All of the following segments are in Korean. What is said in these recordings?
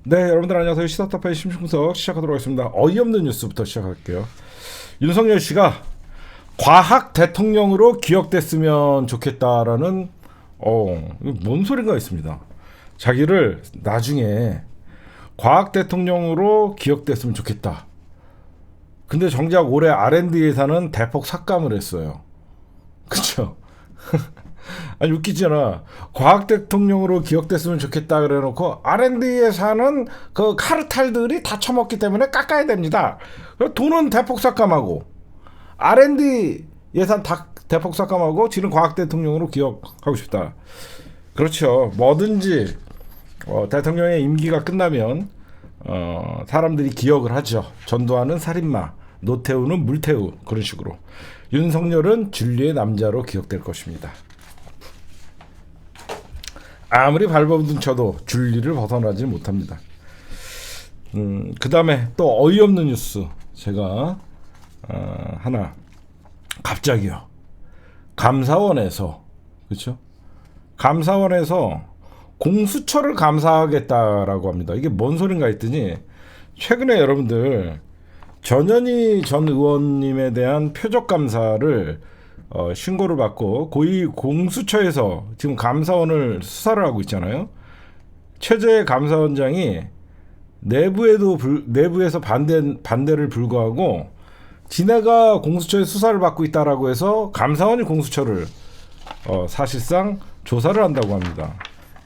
네, 여러분들 안녕하세요. 시사타파의 심층분석 시작하도록 하겠습니다. 어이없는 뉴스부터 시작할게요. 윤석열 씨가 과학 대통령으로 기억됐으면 좋겠다라는 뭔 소린가 있습니다. 자기를 나중에 과학 대통령으로 기억됐으면 좋겠다. 근데 정작 올해 R&D 예산은 대폭 삭감을 했어요. 그쵸? 아니 웃기잖아. 과학 대통령으로 기억됐으면 좋겠다 그래놓고 R&D 예산은 그 카르텔들이 다 처먹기 때문에 깎아야 됩니다. 돈은 대폭 삭감하고 R&D 예산 다 대폭 삭감하고 지는 과학 대통령으로 기억하고 싶다. 그렇죠. 뭐든지 대통령의 임기가 끝나면 사람들이 기억을 하죠. 전두환은 살인마, 노태우는 물태우 그런 식으로. 윤석열은 진리의 남자로 기억될 것입니다. 아무리 발버둥 쳐도 진리를 벗어나지 못합니다. 그 다음에 또 어이없는 뉴스 제가 하나 갑자기요. 감사원에서 그렇죠? 감사원에서 공수처를 감사하겠다라고 합니다. 이게 뭔 소린가 했더니 최근에 여러분들 전현희 전 의원님에 대한 표적 감사를 신고를 받고 고위 공수처에서 지금 감사원을 수사를 하고 있잖아요. 최재 감사원장이 내부에서 반대를 불구하고 지네가 공수처에 수사를 받고 있다라고 해서 감사원이 공수처를 사실상 조사를 한다고 합니다.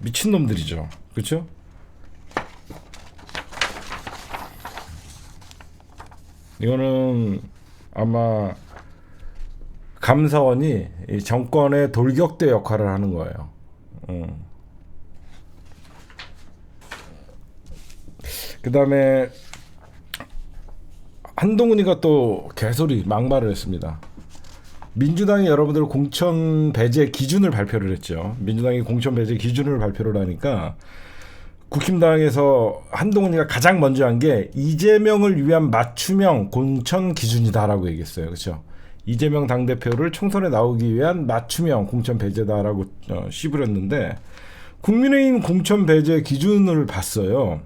미친놈들이죠. 그렇죠? 이거는 아마 감사원이 정권의 돌격대 역할을 하는 거예요. 그 다음에 한동훈이가 또 개소리 막말을 했습니다. 민주당이 여러분들 공천 배제 기준을 발표를 했죠. 민주당이 공천 배제 기준을 발표를 하니까 국힘당에서 한동훈이가 가장 먼저 한 게 이재명을 위한 맞춤형 공천 기준이다라고 얘기했어요. 그렇죠? 이재명 당대표를 총선에 나오기 위한 맞춤형 공천 배제다라고 씹으렸는데 국민의힘 공천 배제 기준을 봤어요.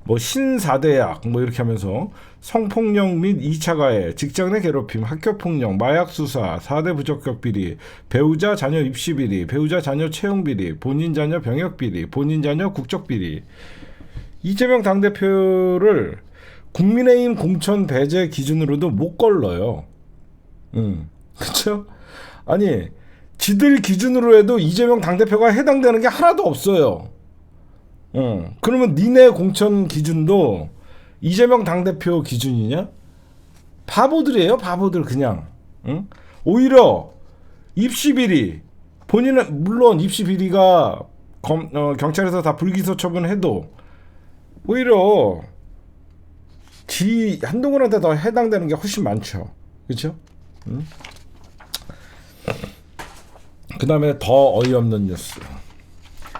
뭐 신사대약 뭐 이렇게 하면서 성폭력 및 2차 가해, 직장 내 괴롭힘, 학교폭력, 마약수사, 4대 부적격 비리, 배우자 자녀 입시 비리, 배우자 자녀 채용 비리, 본인 자녀 병역 비리, 본인 자녀 국적 비리. 이재명 당대표를 국민의힘 공천 배제 기준으로도 못 걸러요. 그렇죠? 아니 지들 기준으로 해도 이재명 당대표가 해당되는 게 하나도 없어요. 그러면 니네 공천 기준도 이재명 당대표 기준이냐? 바보들이에요, 바보들 그냥. 오히려 입시 비리, 본인은 물론 입시 비리가 경찰에서 다 불기소 처분해도 오히려 한동훈한테 더 해당되는 게 훨씬 많죠, 그렇죠? 그 다음에 더 어이없는 뉴스.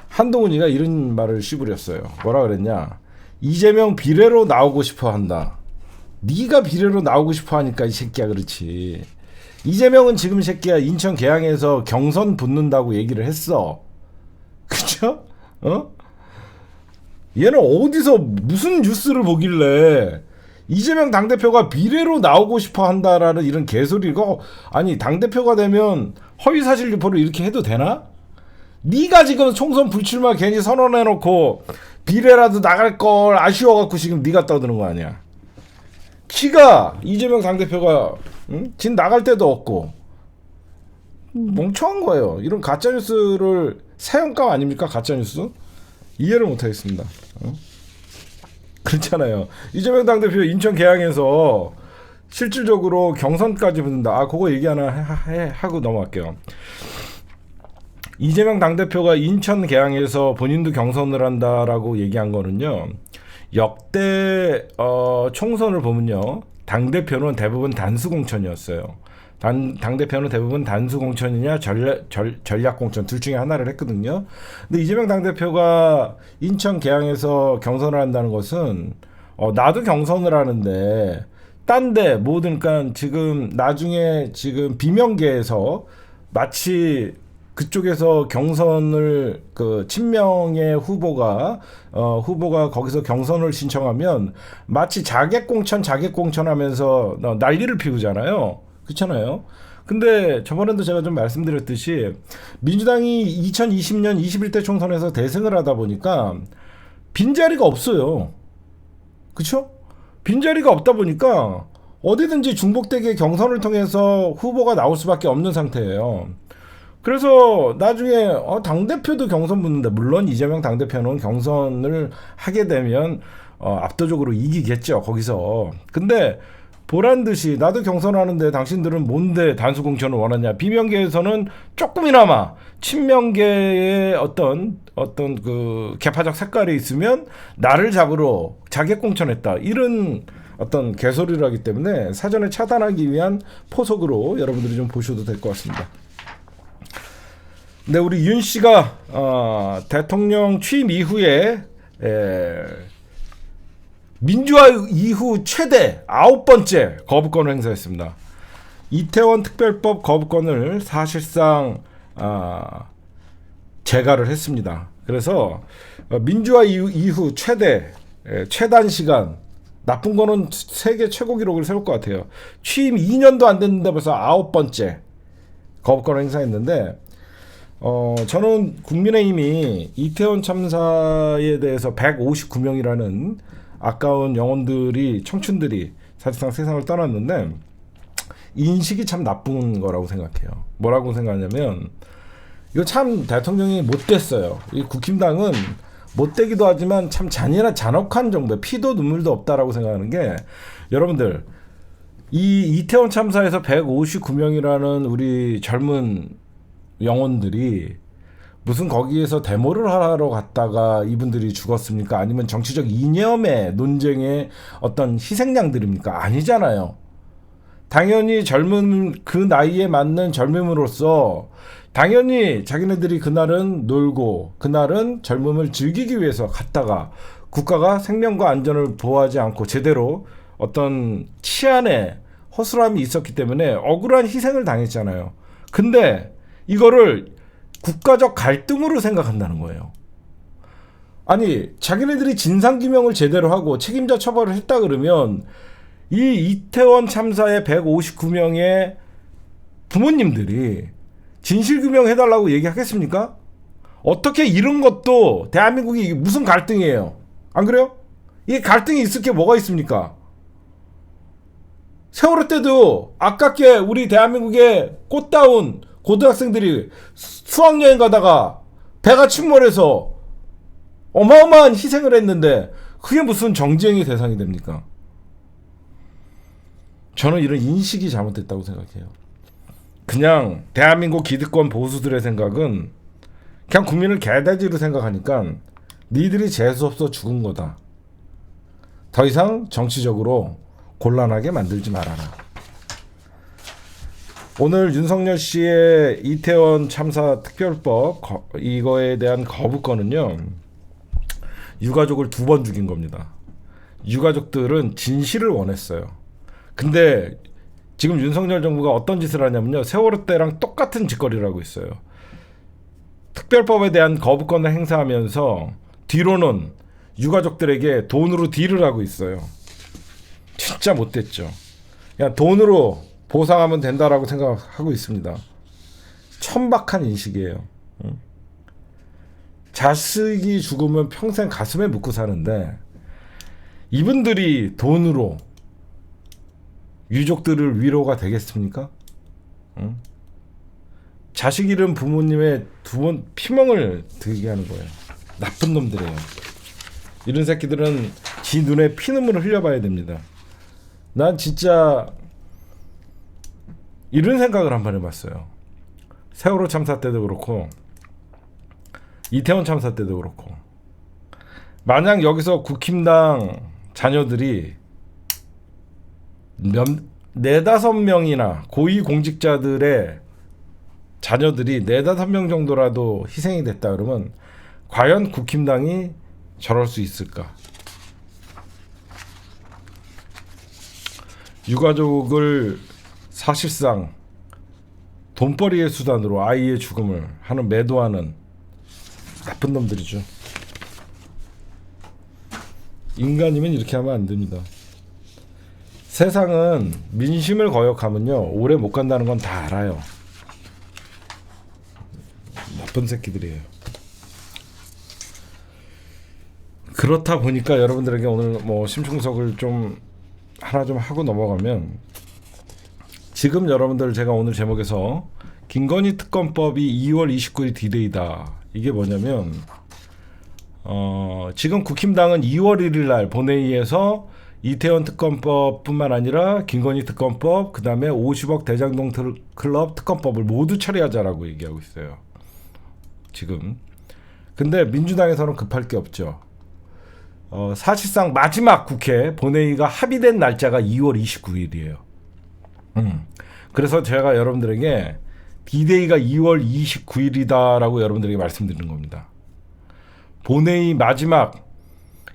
한동훈이가 이런 말을 씹으렸어요. 뭐라 그랬냐? 이재명 비례로 나오고 싶어 한다. 네가 비례로 나오고 싶어 하니까 이 새끼야 그렇지. 이재명은 지금 새끼야 인천 계양에서 경선 붙는다고 얘기를 했어. 그쵸? 얘는 어디서 무슨 뉴스를 보길래 이재명 당대표가 비례로 나오고 싶어 한다라는 이런 개소리고. 아니 당대표가 되면 허위사실 유포를 이렇게 해도 되나? 네가 지금 총선 불출마 괜히 선언해놓고 비례라도 나갈 걸 아쉬워갖고 지금 네가 떠드는 거 아니야. 키가 이재명 당대표가 진 나갈 데도 없고 멍청한 거예요. 이런 가짜뉴스를 사형감 아닙니까? 가짜뉴스? 이해를 못하겠습니다. 그렇잖아요. 이재명 당대표 인천 계양에서 실질적으로 경선까지 붙는다. 그거 얘기 하나 하고 넘어갈게요. 이재명 당대표가 인천 계양에서 본인도 경선을 한다라고 얘기한 거는요. 역대 총선을 보면요. 당대표는 대부분 단수공천이었어요. 당대표는 대부분 단수공천이냐 전략공천 둘 중에 하나를 했거든요. 근데 이재명 당대표가 인천 계양에서 경선을 한다는 것은 나도 경선을 하는데 딴 데 뭐든 그러니까 지금 나중에 지금 비명계에서 마치 그쪽에서 경선을 그 친명의 후보가 거기서 경선을 신청하면 마치 자객공천 하면서 난리를 피우잖아요. 그렇잖아요. 근데 저번에도 제가 좀 말씀드렸듯이 민주당이 2020년 21대 총선에서 대승을 하다 보니까 빈자리가 없어요. 그렇죠? 빈자리가 없다 보니까 어디든지 중복되게 경선을 통해서 후보가 나올 수밖에 없는 상태예요. 그래서 나중에 당대표도 경선 붙는다. 물론 이재명 당대표는 경선을 하게 되면 압도적으로 이기겠죠. 거기서. 근데 보란 듯이 나도 경선하는데 당신들은 뭔데 단수 공천을 원하냐. 비명계에서는 조금이나마 친명계의 어떤 그 개파적 색깔이 있으면 나를 잡으러 자객 공천했다. 이런 어떤 개소리를 하기 때문에 사전에 차단하기 위한 포석으로 여러분들이 좀 보셔도 될 것 같습니다. 네, 우리 윤 씨가 대통령 취임 이후에 민주화 이후 최대 9번째 거부권을 행사했습니다. 이태원 특별법 거부권을 사실상 제가를 했습니다. 그래서 민주화 이후 최단 시간, 나쁜 거는 세계 최고 기록을 세울 것 같아요. 취임 2년도 안 됐는데 벌써 9번째 거부권을 행사했는데 저는 국민의힘이 이태원 참사에 대해서 159명이라는 아까운 영혼들이, 청춘들이 사실상 세상을 떠났는데 인식이 참 나쁜 거라고 생각해요. 뭐라고 생각하냐면 이거 참 대통령이 못됐어요. 이 국힘당은 못되기도 하지만 참 잔혹한 정도, 피도 눈물도 없다라고 생각하는 게, 여러분들 이 이태원 참사에서 159명이라는 우리 젊은 영혼들이 무슨 거기에서 데모를 하러 갔다가 이분들이 죽었습니까? 아니면 정치적 이념의 논쟁의 어떤 희생양들입니까? 아니잖아요. 당연히 젊은 그 나이에 맞는 젊음으로서 당연히 자기네들이 그날은 놀고 그날은 젊음을 즐기기 위해서 갔다가 국가가 생명과 안전을 보호하지 않고 제대로 어떤 치안에 허술함이 있었기 때문에 억울한 희생을 당했잖아요. 근데 이거를 국가적 갈등으로 생각한다는 거예요. 아니, 자기네들이 진상규명을 제대로 하고 책임자 처벌을 했다 그러면 이 이태원 참사의 159명의 부모님들이 진실규명 해달라고 얘기하겠습니까? 어떻게 이런 것도 대한민국이 무슨 갈등이에요? 안 그래요? 이 갈등이 있을 게 뭐가 있습니까? 세월호 때도 아깝게 우리 대한민국의 꽃다운 고등학생들이 수학여행 가다가 배가 침몰해서 어마어마한 희생을 했는데 그게 무슨 정쟁의 대상이 됩니까? 저는 이런 인식이 잘못됐다고 생각해요. 그냥 대한민국 기득권 보수들의 생각은 그냥 국민을 개돼지로 생각하니까 니들이 재수없어 죽은 거다. 더 이상 정치적으로 곤란하게 만들지 말아라. 오늘 윤석열 씨의 이태원 참사 특별법 이거에 대한 거부권은요, 유가족을 2번 죽인 겁니다. 유가족들은 진실을 원했어요. 근데 지금 윤석열 정부가 어떤 짓을 하냐면요, 세월호 때랑 똑같은 짓거리를 하고 있어요. 특별법에 대한 거부권을 행사하면서 뒤로는 유가족들에게 돈으로 딜을 하고 있어요. 진짜 못됐죠. 그냥 돈으로 보상하면 된다라고 생각하고 있습니다. 천박한 인식이에요. 자식이 죽으면 평생 가슴에 묻고 사는데 이분들이 돈으로 유족들을 위로가 되겠습니까? 자식 잃은 부모님의 2번 피멍을 들게 하는 거예요. 나쁜 놈들이에요. 이런 새끼들은 지 눈에 피눈물을 흘려봐야 됩니다. 난 진짜 이런 생각을 한번 해봤어요. 세월호 참사 때도 그렇고 이태원 참사 때도 그렇고, 만약 여기서 국힘당 자녀들이 4-5명이나 고위공직자들의 자녀들이 4-5명 정도라도 희생이 됐다 그러면 과연 국힘당이 저럴 수 있을까? 유가족을 사실상 돈벌이의 수단으로 아이의 죽음을 하는 매도하는 나쁜 놈들이죠. 인간이면 이렇게 하면 안 됩니다. 세상은 민심을 거역하면요 오래 못 간다는 건 다 알아요. 나쁜 새끼들이에요. 그렇다 보니까 여러분들에게 오늘 뭐 심층석을 좀 하나 좀 하고 넘어가면, 지금 여러분들 제가 오늘 제목에서 김건희 특검법이 2월 29일 디데이다, 이게 뭐냐면 지금 국힘당은 2월 1일 날 본회의에서 이태원 특검법뿐만 아니라 김건희 특검법, 그 다음에 50억 대장동 클럽 특검법을 모두 처리하자라고 얘기하고 있어요 지금. 근데 민주당에서는 급할 게 없죠. 사실상 마지막 국회 본회의가 합의된 날짜가 2월 29일이에요. 그래서 제가 여러분들에게 디데이가 2월 29일이다라고 여러분들에게 말씀드리는 겁니다. 본회의 마지막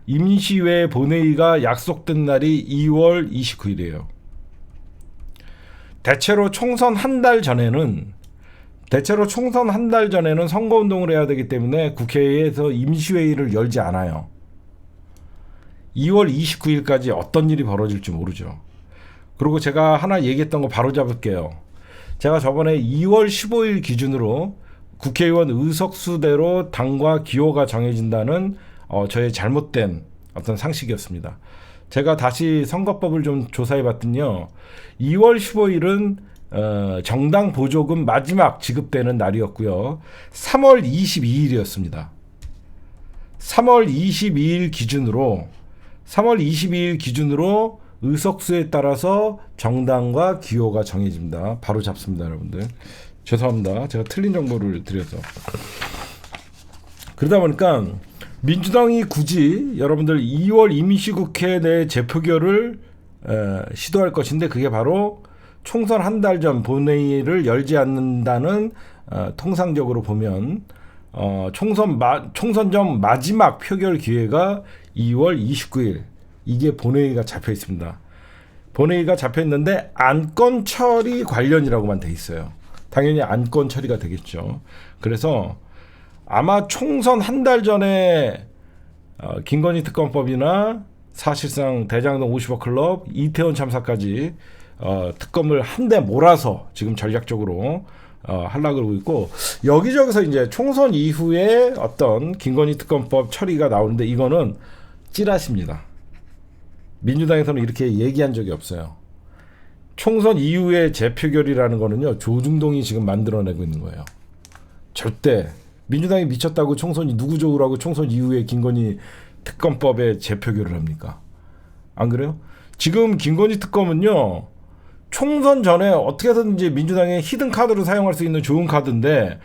임시회 본회의가 약속된 날이 2월 29일이에요. 대체로 총선 한 달 전에는 선거운동을 해야 되기 때문에 국회에서 임시회의를 열지 않아요. 2월 29일까지 어떤 일이 벌어질지 모르죠. 그리고 제가 하나 얘기했던 거 바로 잡을게요. 제가 저번에 2월 15일 기준으로 국회의원 의석수대로 당과 기호가 정해진다는 저의 잘못된 어떤 상식이었습니다. 제가 다시 선거법을 좀 조사해 봤더니요, 2월 15일은 정당 보조금 마지막 지급되는 날이었고요, 3월 22일이었습니다. 3월 22일 기준으로 의석수에 따라서 정당과 기호가 정해집니다. 바로 잡습니다, 여러분들. 죄송합니다. 제가 틀린 정보를 드려서. 그러다 보니까 민주당이 굳이 여러분들 2월 임시국회 내 재표결을 시도할 것인데, 그게 바로 총선 한 달 전 본회의를 열지 않는다는, 통상적으로 보면 총선 전 마지막 표결 기회가 2월 29일, 이게 본회의가 잡혀 있습니다. 본회의가 잡혀 있는데 안건 처리 관련이라고만 돼 있어요. 당연히 안건 처리가 되겠죠. 그래서 아마 총선 한 달 전에 김건희 특검법이나 사실상 대장동 50억 클럽, 이태원 참사까지 특검을 한데 몰아서 지금 전략적으로 하려고 그러고 있고, 여기저기서 이제 총선 이후에 어떤 김건희 특검법 처리가 나오는데, 이거는 찌라시입니다. 민주당에서는 이렇게 얘기한 적이 없어요. 총선 이후에 재표결이라는 거는요, 조중동이 지금 만들어내고 있는 거예요. 절대 민주당이 미쳤다고 총선이 누구 좋으라고 총선 이후에 김건희 특검법에 재표결을 합니까? 안 그래요? 지금 김건희 특검은요, 총선 전에 어떻게든지 민주당의 히든 카드로 사용할 수 있는 좋은 카드인데,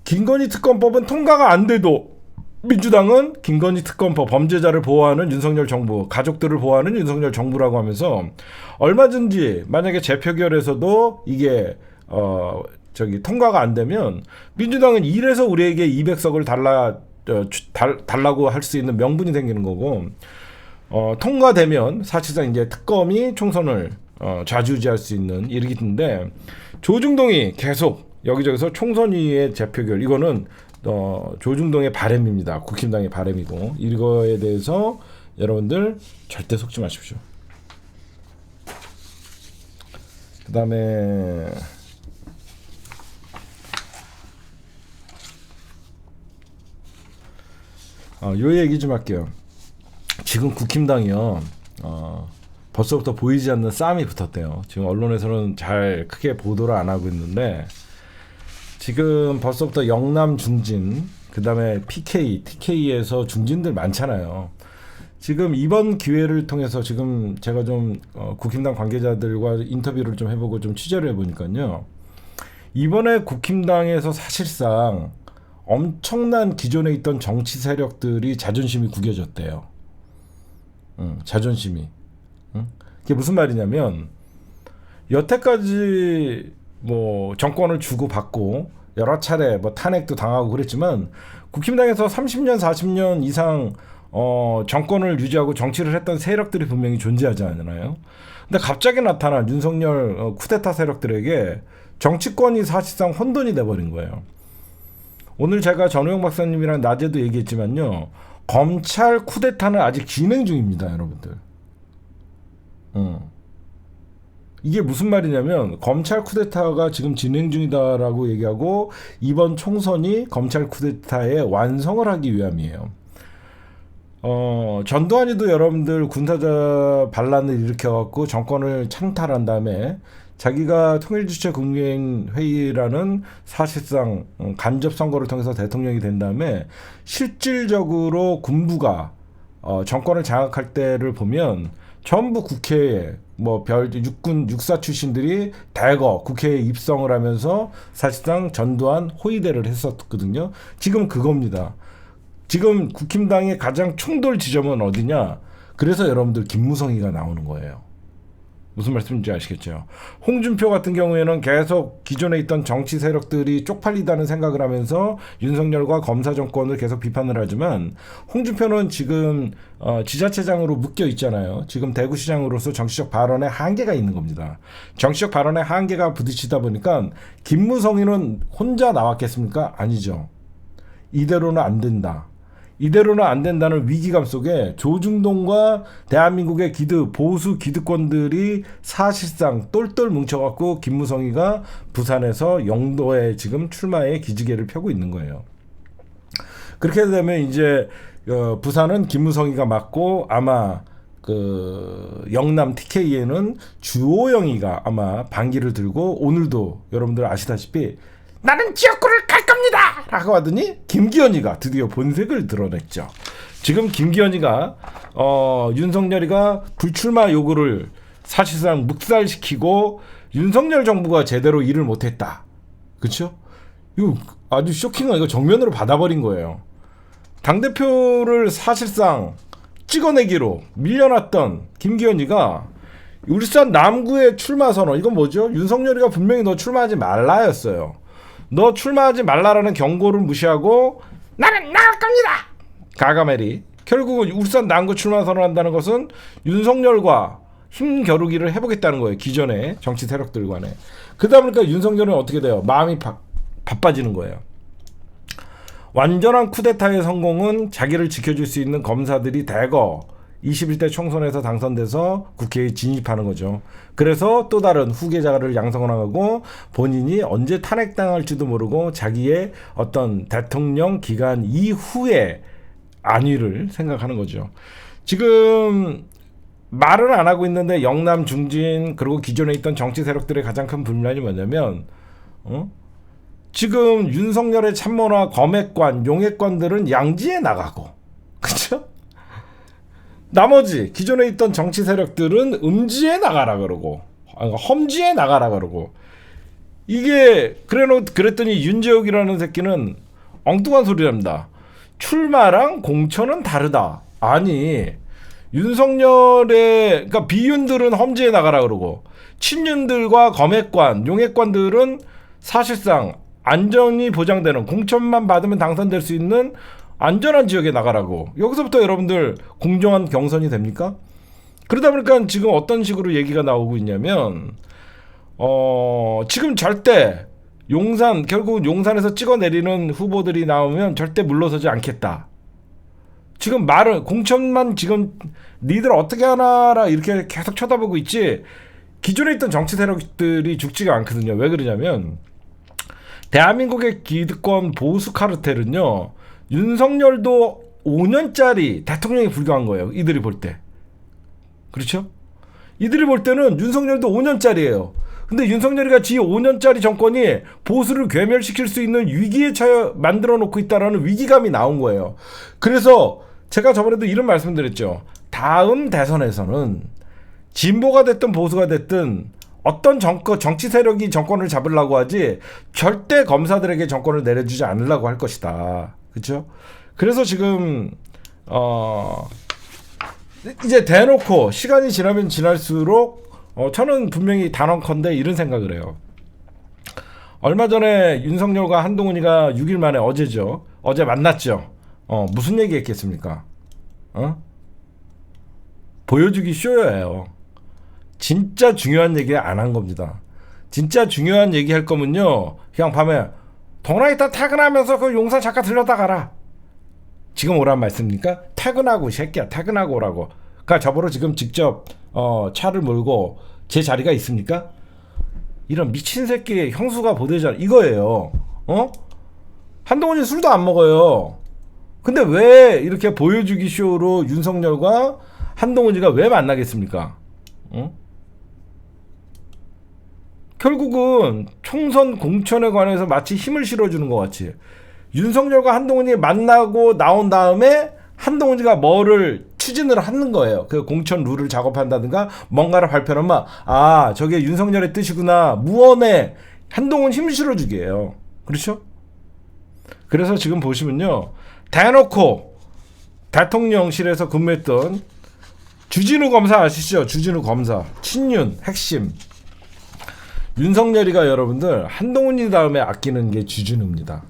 김건희 특검법은 통과가 안 돼도 민주당은 김건희 특검법, 범죄자를 보호하는 윤석열 정부, 가족들을 보호하는 윤석열 정부라고 하면서 얼마든지 만약에 재표결에서도 이게 통과가 안 되면 민주당은 이래서 우리에게 200석을 달라고 할 수 있는 명분이 생기는 거고, 통과되면 사실상 이제 특검이 총선을 좌지우지할 수 있는 일이기 때문에, 조중동이 계속 여기저기서 총선 이후의 재표결, 이거는 조중동의 바람입니다. 국힘당의 바람이고, 이거에 대해서 여러분들 절대 속지 마십시오. 그 다음에 요 얘기 좀 할게요. 지금 국힘당이요, 벌써부터 보이지 않는 싸움이 붙었대요. 지금 언론에서는 잘 크게 보도를 안 하고 있는데, 지금 벌써부터 영남 중진, 그 다음에 PK, TK에서 중진들 많잖아요. 지금 이번 기회를 통해서 지금 제가 좀 국힘당 관계자들과 인터뷰를 좀 해보고 좀 취재를 해보니까요, 이번에 국힘당에서 사실상 엄청난 기존에 있던 정치 세력들이 자존심이 구겨졌대요. 자존심이. 그게 무슨 말이냐면, 여태까지 뭐 정권을 주고 받고 여러 차례 뭐 탄핵도 당하고 그랬지만, 국힘당에서 30년 40년 이상 정권을 유지하고 정치를 했던 세력들이 분명히 존재하지 않나요? 근데 갑자기 나타난 윤석열 쿠데타 세력들에게 정치권이 사실상 혼돈이 돼버린 거예요. 오늘 제가 전우영 박사님이랑 낮에도 얘기했지만요. 검찰 쿠데타는 아직 진행 중입니다, 여러분들. 이게 무슨 말이냐면 검찰 쿠데타가 지금 진행 중이다라고 얘기하고 이번 총선이 검찰 쿠데타의 완성을 하기 위함이에요. 전두환이도 여러분들 군사자 반란을 일으켜갖고 정권을 찬탈한 다음에 자기가 통일주체국민회의라는 사실상 간접 선거를 통해서 대통령이 된 다음에 실질적으로 군부가 정권을 장악할 때를 보면 전부 국회에 육군 육사 출신들이 대거 국회에 입성을 하면서 사실상 전두환 호위대를 했었거든요. 지금 그겁니다. 지금 국힘당의 가장 충돌 지점은 어디냐? 그래서 여러분들 김무성이가 나오는 거예요. 무슨 말씀인지 아시겠죠? 홍준표 같은 경우에는 계속 기존에 있던 정치 세력들이 쪽팔리다는 생각을 하면서 윤석열과 검사 정권을 계속 비판을 하지만 홍준표는 지금 지자체장으로 묶여 있잖아요. 지금 대구시장으로서 정치적 발언에 한계가 있는 겁니다. 정치적 발언에 한계가 부딪히다 보니까 김무성이는 혼자 나왔겠습니까? 아니죠. 이대로는 안 된다. 이대로는 안 된다는 위기감 속에 조중동과 대한민국의 보수 기득권들이 사실상 똘똘 뭉쳐갖고 김무성이가 부산에서 영도에 지금 출마의 기지개를 펴고 있는 거예요. 그렇게 되면 이제 부산은 김무성이가 맡고 아마 그 영남 TK에는 주호영이가 아마 반기를 들고 오늘도 여러분들 아시다시피 나는 지역구를 갈 겁니다! 라고 하더니 김기현이가 드디어 본색을 드러냈죠. 지금 김기현이가 윤석열이가 불출마 요구를 사실상 묵살시키고 윤석열 정부가 제대로 일을 못했다. 그렇죠? 이거 아주 쇼킹한 이거 정면으로 받아버린 거예요. 당대표를 사실상 찍어내기로 밀려났던 김기현이가 울산 남구의 출마 선언 이건 뭐죠? 윤석열이가 분명히 너 출마하지 말라였어요. 너 출마하지 말라라는 경고를 무시하고 나는 나갈 겁니다. 가가멜이 결국은 울산 남구 출마 선언한다는 것은 윤석열과 힘겨루기를 해보겠다는 거예요. 기존의 정치 세력들 간에. 그러다 보니까 윤석열은 어떻게 돼요? 마음이 바빠지는 거예요. 완전한 쿠데타의 성공은 자기를 지켜줄 수 있는 검사들이 대거 21대 총선에서 당선돼서 국회에 진입하는 거죠. 그래서 또 다른 후계자를 양성을 하고 본인이 언제 탄핵당할지도 모르고 자기의 어떤 대통령 기간 이후의 안위를 생각하는 거죠. 지금 말을 안 하고 있는데 영남 중진 그리고 기존에 있던 정치 세력들의 가장 큰 불만이 뭐냐면 지금 윤석열의 참모나 검핵관, 용핵관들은 양지에 나가고 그렇죠? 나머지 기존에 있던 정치 세력들은 음지에 나가라 그러고 험지에 나가라 그러고 이게 그랬더니 윤재욱이라는 새끼는 엉뚱한 소리랍니다. 출마랑 공천은 다르다. 아니 윤석열의 그러니까 비윤들은 험지에 나가라 그러고 친윤들과 검핵관, 용핵관들은 사실상 안전이 보장되는 공천만 받으면 당선될 수 있는 안전한 지역에 나가라고. 여기서부터 여러분들 공정한 경선이 됩니까? 그러다 보니까 지금 어떤 식으로 얘기가 나오고 있냐면 지금 절대 결국 용산에서 찍어내리는 후보들이 나오면 절대 물러서지 않겠다. 지금 말은 공천만 지금 니들 어떻게 하나라 이렇게 계속 쳐다보고 있지 기존에 있던 정치 세력들이 죽지가 않거든요. 왜 그러냐면 대한민국의 기득권 보수 카르텔은요. 윤석열도 5년짜리 대통령이 불교한 거예요. 이들이 볼 때. 그렇죠? 이들이 볼 때는 윤석열도 5년짜리예요. 근데 윤석열이가 지 5년짜리 정권이 보수를 괴멸시킬 수 있는 위기에 처해 만들어 놓고 있다라는 위기감이 나온 거예요. 그래서 제가 저번에도 이런 말씀드렸죠. 다음 대선에서는 진보가 됐든 보수가 됐든 어떤 정치 세력이 정권을 잡으려고 하지 절대 검사들에게 정권을 내려주지 않으려고 할 것이다. 그렇죠? 그래서 지금 이제 대놓고 시간이 지나면 지날수록 저는 분명히 단언컨대 이런 생각을 해요. 얼마 전에 윤석열과 한동훈이가 6일 만에 어제죠. 어제 만났죠. 무슨 얘기 했겠습니까? 보여주기 쇼예요. 진짜 중요한 얘기 안 한 겁니다. 진짜 중요한 얘기 할 거면요, 그냥 밤에 동네 있다 퇴근하면서 그 용산 잠깐 들렀다 가라. 지금 오란 말씀입니까? 퇴근하고 새끼야, 퇴근하고 오라고. 그러니까 저보러 지금 직접 차를 몰고 제 자리가 있습니까? 이런 미친 새끼의 형수가 보대잖아 이거예요. 한동훈이 술도 안 먹어요. 근데 왜 이렇게 보여주기 쇼로 윤석열과 한동훈이가 왜 만나겠습니까? 결국은 총선 공천에 관해서 마치 힘을 실어주는 것 같이 윤석열과 한동훈이 만나고 나온 다음에 한동훈이가 뭐를 추진을 하는 거예요. 그 공천 룰을 작업한다든가 뭔가를 발표하면 저게 윤석열의 뜻이구나. 무언에 한동훈 힘을 실어주기예요. 그렇죠? 그래서 지금 보시면요, 대놓고 대통령실에서 근무했던 주진우 검사 아시죠? 주진우 검사 친윤 핵심 윤석열이가 여러분들 한동훈이 다음에 아끼는 게 주진우입니다.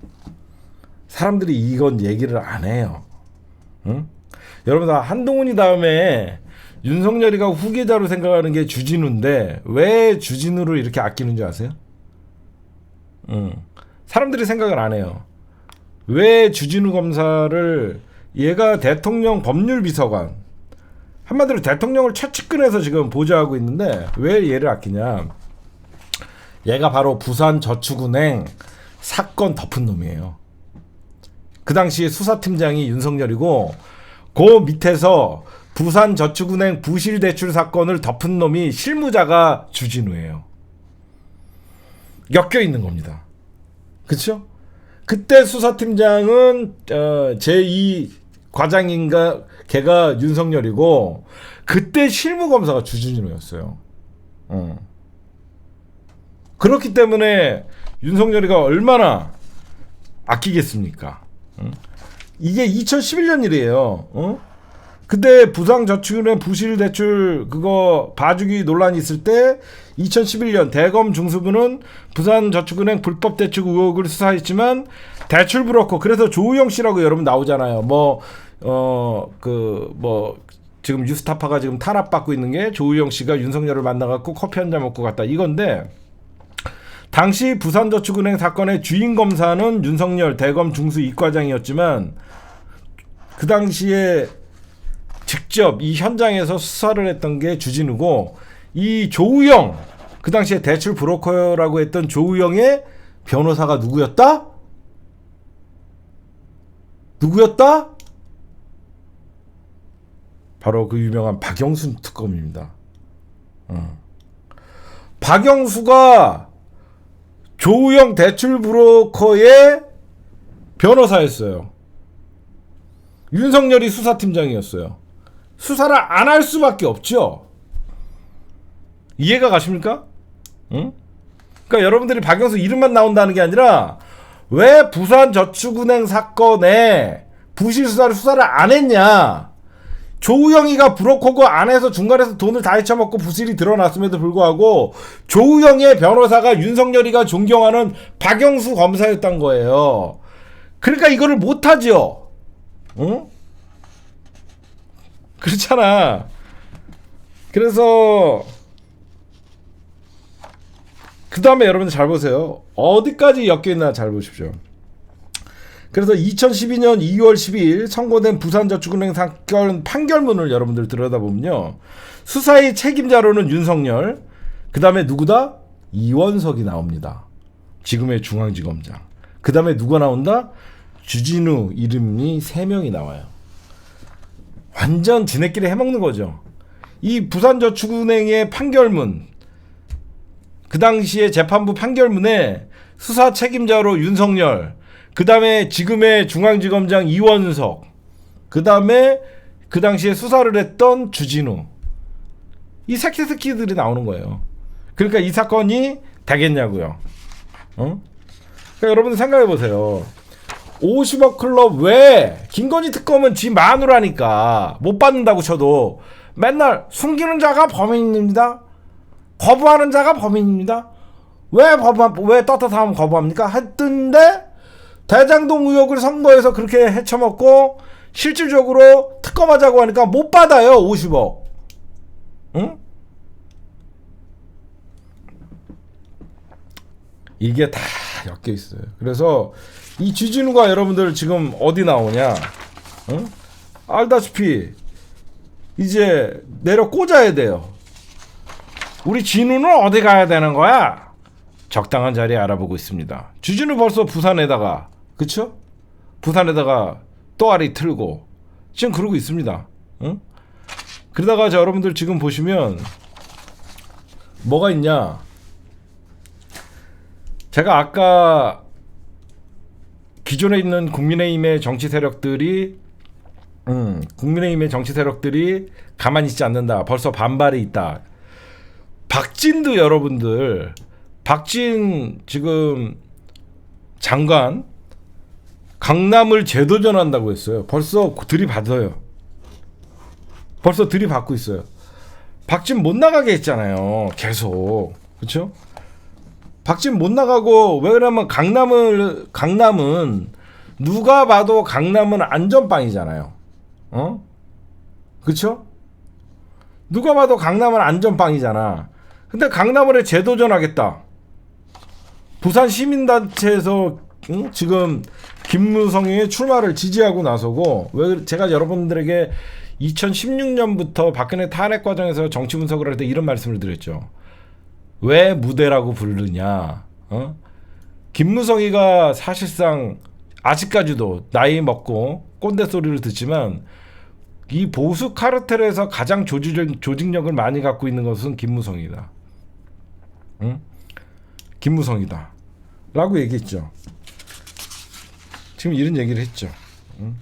사람들이 이건 얘기를 안 해요. 응? 여러분들 한동훈이 다음에 윤석열이가 후계자로 생각하는 게 주진우인데 왜 주진우를 이렇게 아끼는 줄 아세요? 사람들이 생각을 안 해요. 왜 주진우 검사를, 얘가 대통령 법률비서관, 한마디로 대통령을 최측근에서 지금 보좌하고 있는데 왜 얘를 아끼냐? 얘가 바로 부산저축은행 사건 덮은 놈이에요. 그 당시에 수사팀장이 윤석열이고 그 밑에서 부산저축은행 부실대출 사건을 덮은 놈이 실무자가 주진우예요. 엮여 있는 겁니다. 그렇죠? 그때 수사팀장은 제2 과장인가 걔가 윤석열이고 그때 실무검사가 주진우였어요. 그렇기 때문에 윤석열이가 얼마나 아끼겠습니까? 이게 2011년 일이에요. 그때 부산저축은행 부실대출 그거 봐주기 논란이 있을 때 2011년 대검 중수부는 부산저축은행 불법대출 의혹을 수사했지만 대출 브로커, 그래서 조우영 씨라고 여러분 나오잖아요. 지금 뉴스타파가 지금 탄압받고 있는 게 조우영 씨가 윤석열을 만나갖고 커피 한잔 먹고 갔다 이건데, 당시 부산저축은행 사건의 주인 검사는 윤석열 대검 중수 이과장이었지만 그 당시에 직접 이 현장에서 수사를 했던 게 주진우고, 이 조우영, 그 당시에 대출 브로커라고 했던 조우영의 변호사가 누구였다? 바로 그 유명한 박영수 특검입니다. 박영수가 조우영 대출 브로커의 변호사였어요. 윤석열이 수사팀장이었어요. 수사를 안 할 수밖에 없죠. 이해가 가십니까? 응? 그러니까 여러분들이 박영수 이름만 나온다는 게 아니라 왜 부산저축은행 사건에 부실수사를 수사를 안 했냐? 조우영이가 브로커고 안에서 중간에서 돈을 다 헤쳐먹고 부실이 드러났음에도 불구하고 조우영의 변호사가 윤석열이가 존경하는 박영수 검사였던 거예요. 그러니까 이거를 못하죠. 응? 그렇잖아. 그래서 그 다음에 여러분들 잘 보세요. 어디까지 엮여있나 잘 보십시오. 그래서 2012년 2월 12일 선고된 부산저축은행 사건 판결문을 여러분들 들여다보면요, 수사의 책임자로는 윤석열, 그 다음에 누구다? 이원석이 나옵니다. 지금의 중앙지검장. 그 다음에 누가 나온다? 주진우 이름이 3명이 나와요. 완전 지네끼리 해먹는 거죠. 이 부산저축은행의 판결문, 그 당시에 재판부 판결문에 수사 책임자로 윤석열, 그 다음에 지금의 중앙지검장 이원석, 그 다음에 그 당시에 수사를 했던 주진우, 이 새끼들이 나오는 거예요. 그러니까 이 사건이 되겠냐고요. 그러니까 여러분들 생각해 보세요. 50억 클럽 왜 김건희 특검은 지 마누라니까 못 받는다고 쳐도 맨날 숨기는 자가 범인입니다. 거부하는 자가 범인입니다. 왜 떳떳하면 거부합니까? 했던데 대장동 의혹을 선거에서 그렇게 헤쳐먹고 실질적으로 특검하자고 하니까 못 받아요. 50억. 응? 이게 다 엮여 있어요. 그래서 이 주진우가 여러분들 지금 어디 나오냐? 응? 알다시피 이제 내려 꽂아야 돼요. 우리 진우는 어디 가야 되는 거야? 적당한 자리 알아보고 있습니다. 주진우 벌써 부산에다가, 그쵸? 부산에다가 또아리 틀고 지금 그러고 있습니다. 응? 그러다가 여러분들 지금 보시면 뭐가 있냐? 제가 아까 기존에 있는 국민의힘의 정치 세력들이 가만히 있지 않는다. 벌써 반발이 있다. 박진도 여러분들, 박진 지금 장관 강남을 재도전한다고 했어요. 벌써 들이받아요. 벌써 들이받고 있어요. 박진 못 나가게 했잖아요. 계속. 그렇죠? 박진 못 나가고, 왜 그러면 강남은 누가 봐도 강남은 안전빵이잖아요. 어? 그렇죠? 누가 봐도 강남은 안전빵이잖아. 근데 강남을 재도전하겠다. 부산 시민단체에서 지금 김무성의 출마를 지지하고 나서고, 왜 제가 여러분들에게 2016년부터 박근혜 탄핵 과정에서 정치 분석을 할 때 이런 말씀을 드렸죠. 왜 무대라고 부르느냐? 김무성이가 사실상 아직까지도 나이 먹고 꼰대 소리를 듣지만 이 보수 카르텔에서 가장 조직력을 많이 갖고 있는 것은 김무성이다. 응? 김무성이다. 라고 얘기했죠. 지금 이런 얘기를 했죠. 응?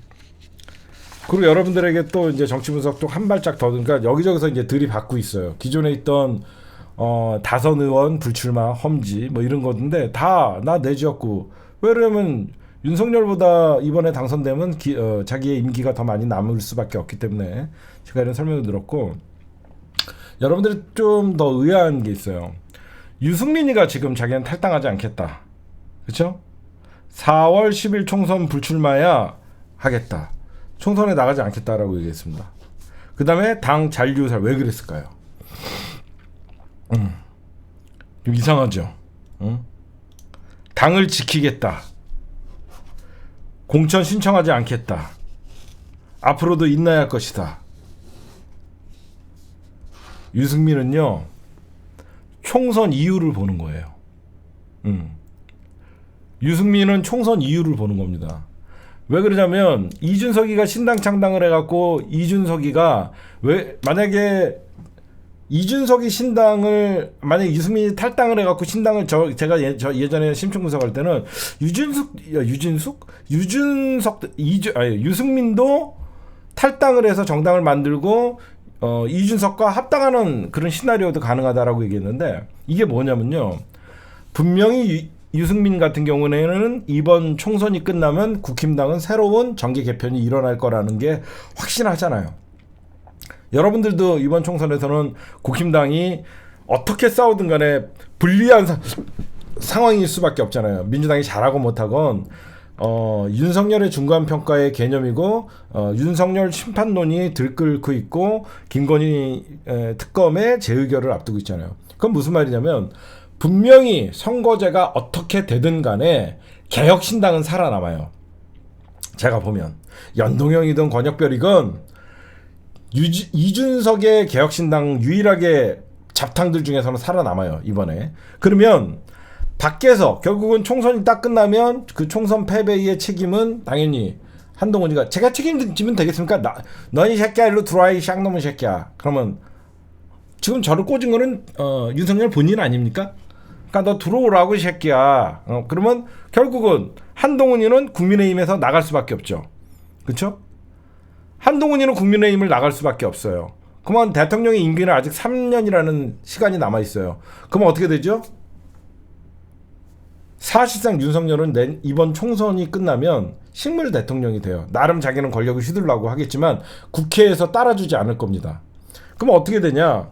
그리고 여러분들에게 또 이제 정치 분석도 한 발짝 더, 그러니까 여기저기서 이제 들이받고 있어요. 기존에 있던 다선 의원 불출마 험지 뭐 이런 건데 다 나 내 지역구. 왜냐면 윤석열보다 이번에 당선되면 자기의 임기가 더 많이 남을 수밖에 없기 때문에 제가 이런 설명을 들었고, 여러분들이 좀 더 의아한 게 있어요. 유승민이가 지금 자기는 탈당하지 않겠다. 그렇죠? 4월 10일 총선 불출마야 하겠다. 총선에 나가지 않겠다라고 얘기했습니다. 그 다음에 당 잔류살 왜 그랬을까요? 좀 이상하죠. 당을 지키겠다. 공천 신청하지 않겠다. 앞으로도 있나야 할 것이다. 유승민은요, 총선 이유를 보는 거예요. 유승민은 총선 이유를 보는 겁니다. 왜 그러냐면 이준석이가 신당 창당을 해갖고, 이준석이가 왜 만약에 이준석이 신당을, 만약에 유승민이 탈당을 해갖고 신당을 제가 예전에 심층 분석할 때는 유승민도 탈당을 해서 정당을 만들고 이준석과 합당하는 그런 시나리오도 가능하다라고 얘기했는데, 이게 뭐냐면요, 분명히 유승민 같은 경우에는 이번 총선이 끝나면 국힘당은 새로운 정계 개편이 일어날 거라는 게 확신하잖아요. 여러분들도 이번 총선에서는 국힘당이 어떻게 싸우든 간에 불리한 상황일 수밖에 없잖아요. 민주당이 잘하고 못하건 윤석열의 중간평가의 개념이고, 윤석열 심판론이 들끓고 있고, 김건희 특검의 재의결을 앞두고 있잖아요. 그건 무슨 말이냐면 분명히 선거제가 어떻게 되든 간에 개혁신당은 살아남아요. 제가 보면 연동형이든 권역별이건 이준석의 개혁신당 유일하게 잡탕들 중에서는 살아남아요, 이번에. 그러면 밖에서 결국은 총선이 딱 끝나면 그 총선 패배의 책임은 당연히 한동훈이가, 제가 책임지면 되겠습니까? 너희 새끼야 일로 들어와 이 쌍놈의 새끼야. 그러면 지금 저를 꽂은 거는 윤석열 본인 아닙니까? 그러니까 너 들어오라고 이 새끼야. 그러면 결국은 한동훈이는 국민의힘에서 나갈 수밖에 없죠. 그렇죠? 한동훈이는 국민의힘을 나갈 수밖에 없어요. 그러면 대통령의 임기는 아직 3년이라는 시간이 남아 있어요. 그러면 어떻게 되죠? 사실상 윤석열은 이번 총선이 끝나면 식물 대통령이 돼요. 나름 자기는 권력을 휘둘라고 하겠지만 국회에서 따라주지 않을 겁니다. 그럼 어떻게 되냐?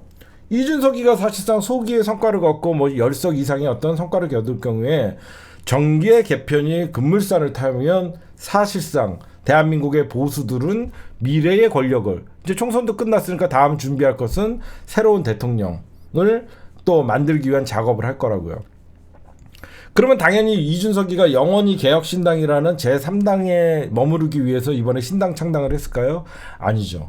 이준석이가 사실상 소기의 성과를 거두고 뭐 10석 이상의 어떤 성과를 거둘 경우에 정계 개편이 급물살을 타면 사실상 대한민국의 보수들은 미래의 권력을, 이제 총선도 끝났으니까 다음 준비할 것은 새로운 대통령을 또 만들기 위한 작업을 할 거라고요. 그러면 당연히 이준석이가 영원히 개혁신당이라는 제3당에 머무르기 위해서 이번에 신당 창당을 했을까요? 아니죠.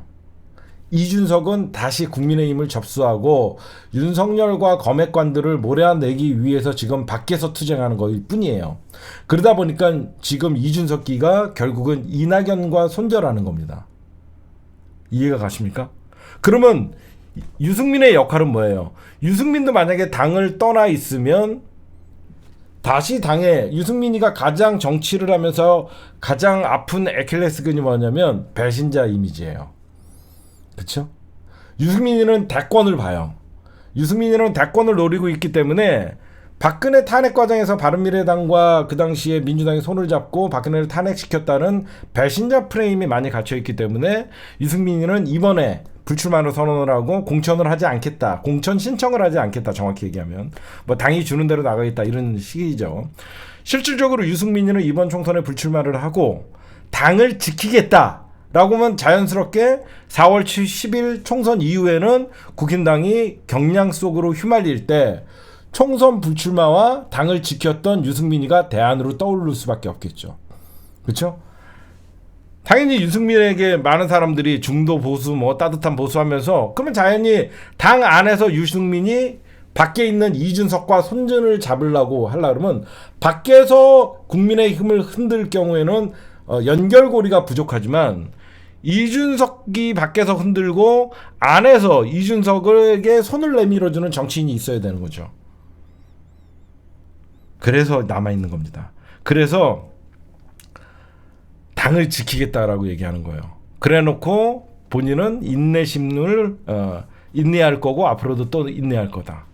이준석은 다시 국민의힘을 접수하고 윤석열과 검핵관들을 몰아내기 위해서 지금 밖에서 투쟁하는 것일 뿐이에요. 그러다 보니까 지금 이준석기가 결국은 이낙연과 손절하는 겁니다. 이해가 가십니까? 그러면 유승민의 역할은 뭐예요? 유승민도 만약에 당을 떠나 있으면 다시 당에 유승민이가 가장 정치를 하면서 가장 아픈 애킬레스건이 뭐냐면 배신자 이미지예요. 그렇죠? 유승민이는 대권을 봐요. 유승민이는 대권을 노리고 있기 때문에 박근혜 탄핵 과정에서 바른미래당과 그 당시에 민주당이 손을 잡고 박근혜를 탄핵시켰다는 배신자 프레임이 많이 갇혀있기 때문에 유승민이는 이번에 불출마로 선언을 하고 공천을 하지 않겠다. 공천 신청을 하지 않겠다. 정확히 얘기하면. 뭐 당이 주는 대로 나가겠다. 이런 식이죠. 실질적으로 유승민이는 이번 총선에 불출마를 하고 당을 지키겠다. 라고 하면 자연스럽게 4월 10일 총선 이후에는 국힘당이 경량 속으로 휘말릴 때 총선 불출마와 당을 지켰던 유승민이가 대안으로 떠오를 수밖에 없겠죠. 그렇죠? 당연히 유승민에게 많은 사람들이 중도 보수 뭐 따뜻한 보수 하면서 그러면 당연히 당 안에서 유승민이 밖에 있는 이준석과 손전을 잡으려고 하려고 그러면 밖에서 국민의힘을 흔들 경우에는 연결고리가 부족하지만 이준석이 밖에서 흔들고 안에서 이준석에게 손을 내밀어주는 정치인이 있어야 되는 거죠. 그래서 남아있는 겁니다. 그래서 당을 지키겠다라고 얘기하는 거예요. 그래놓고 본인은 인내심을 인내할 거고 앞으로도 또 인내할 거다.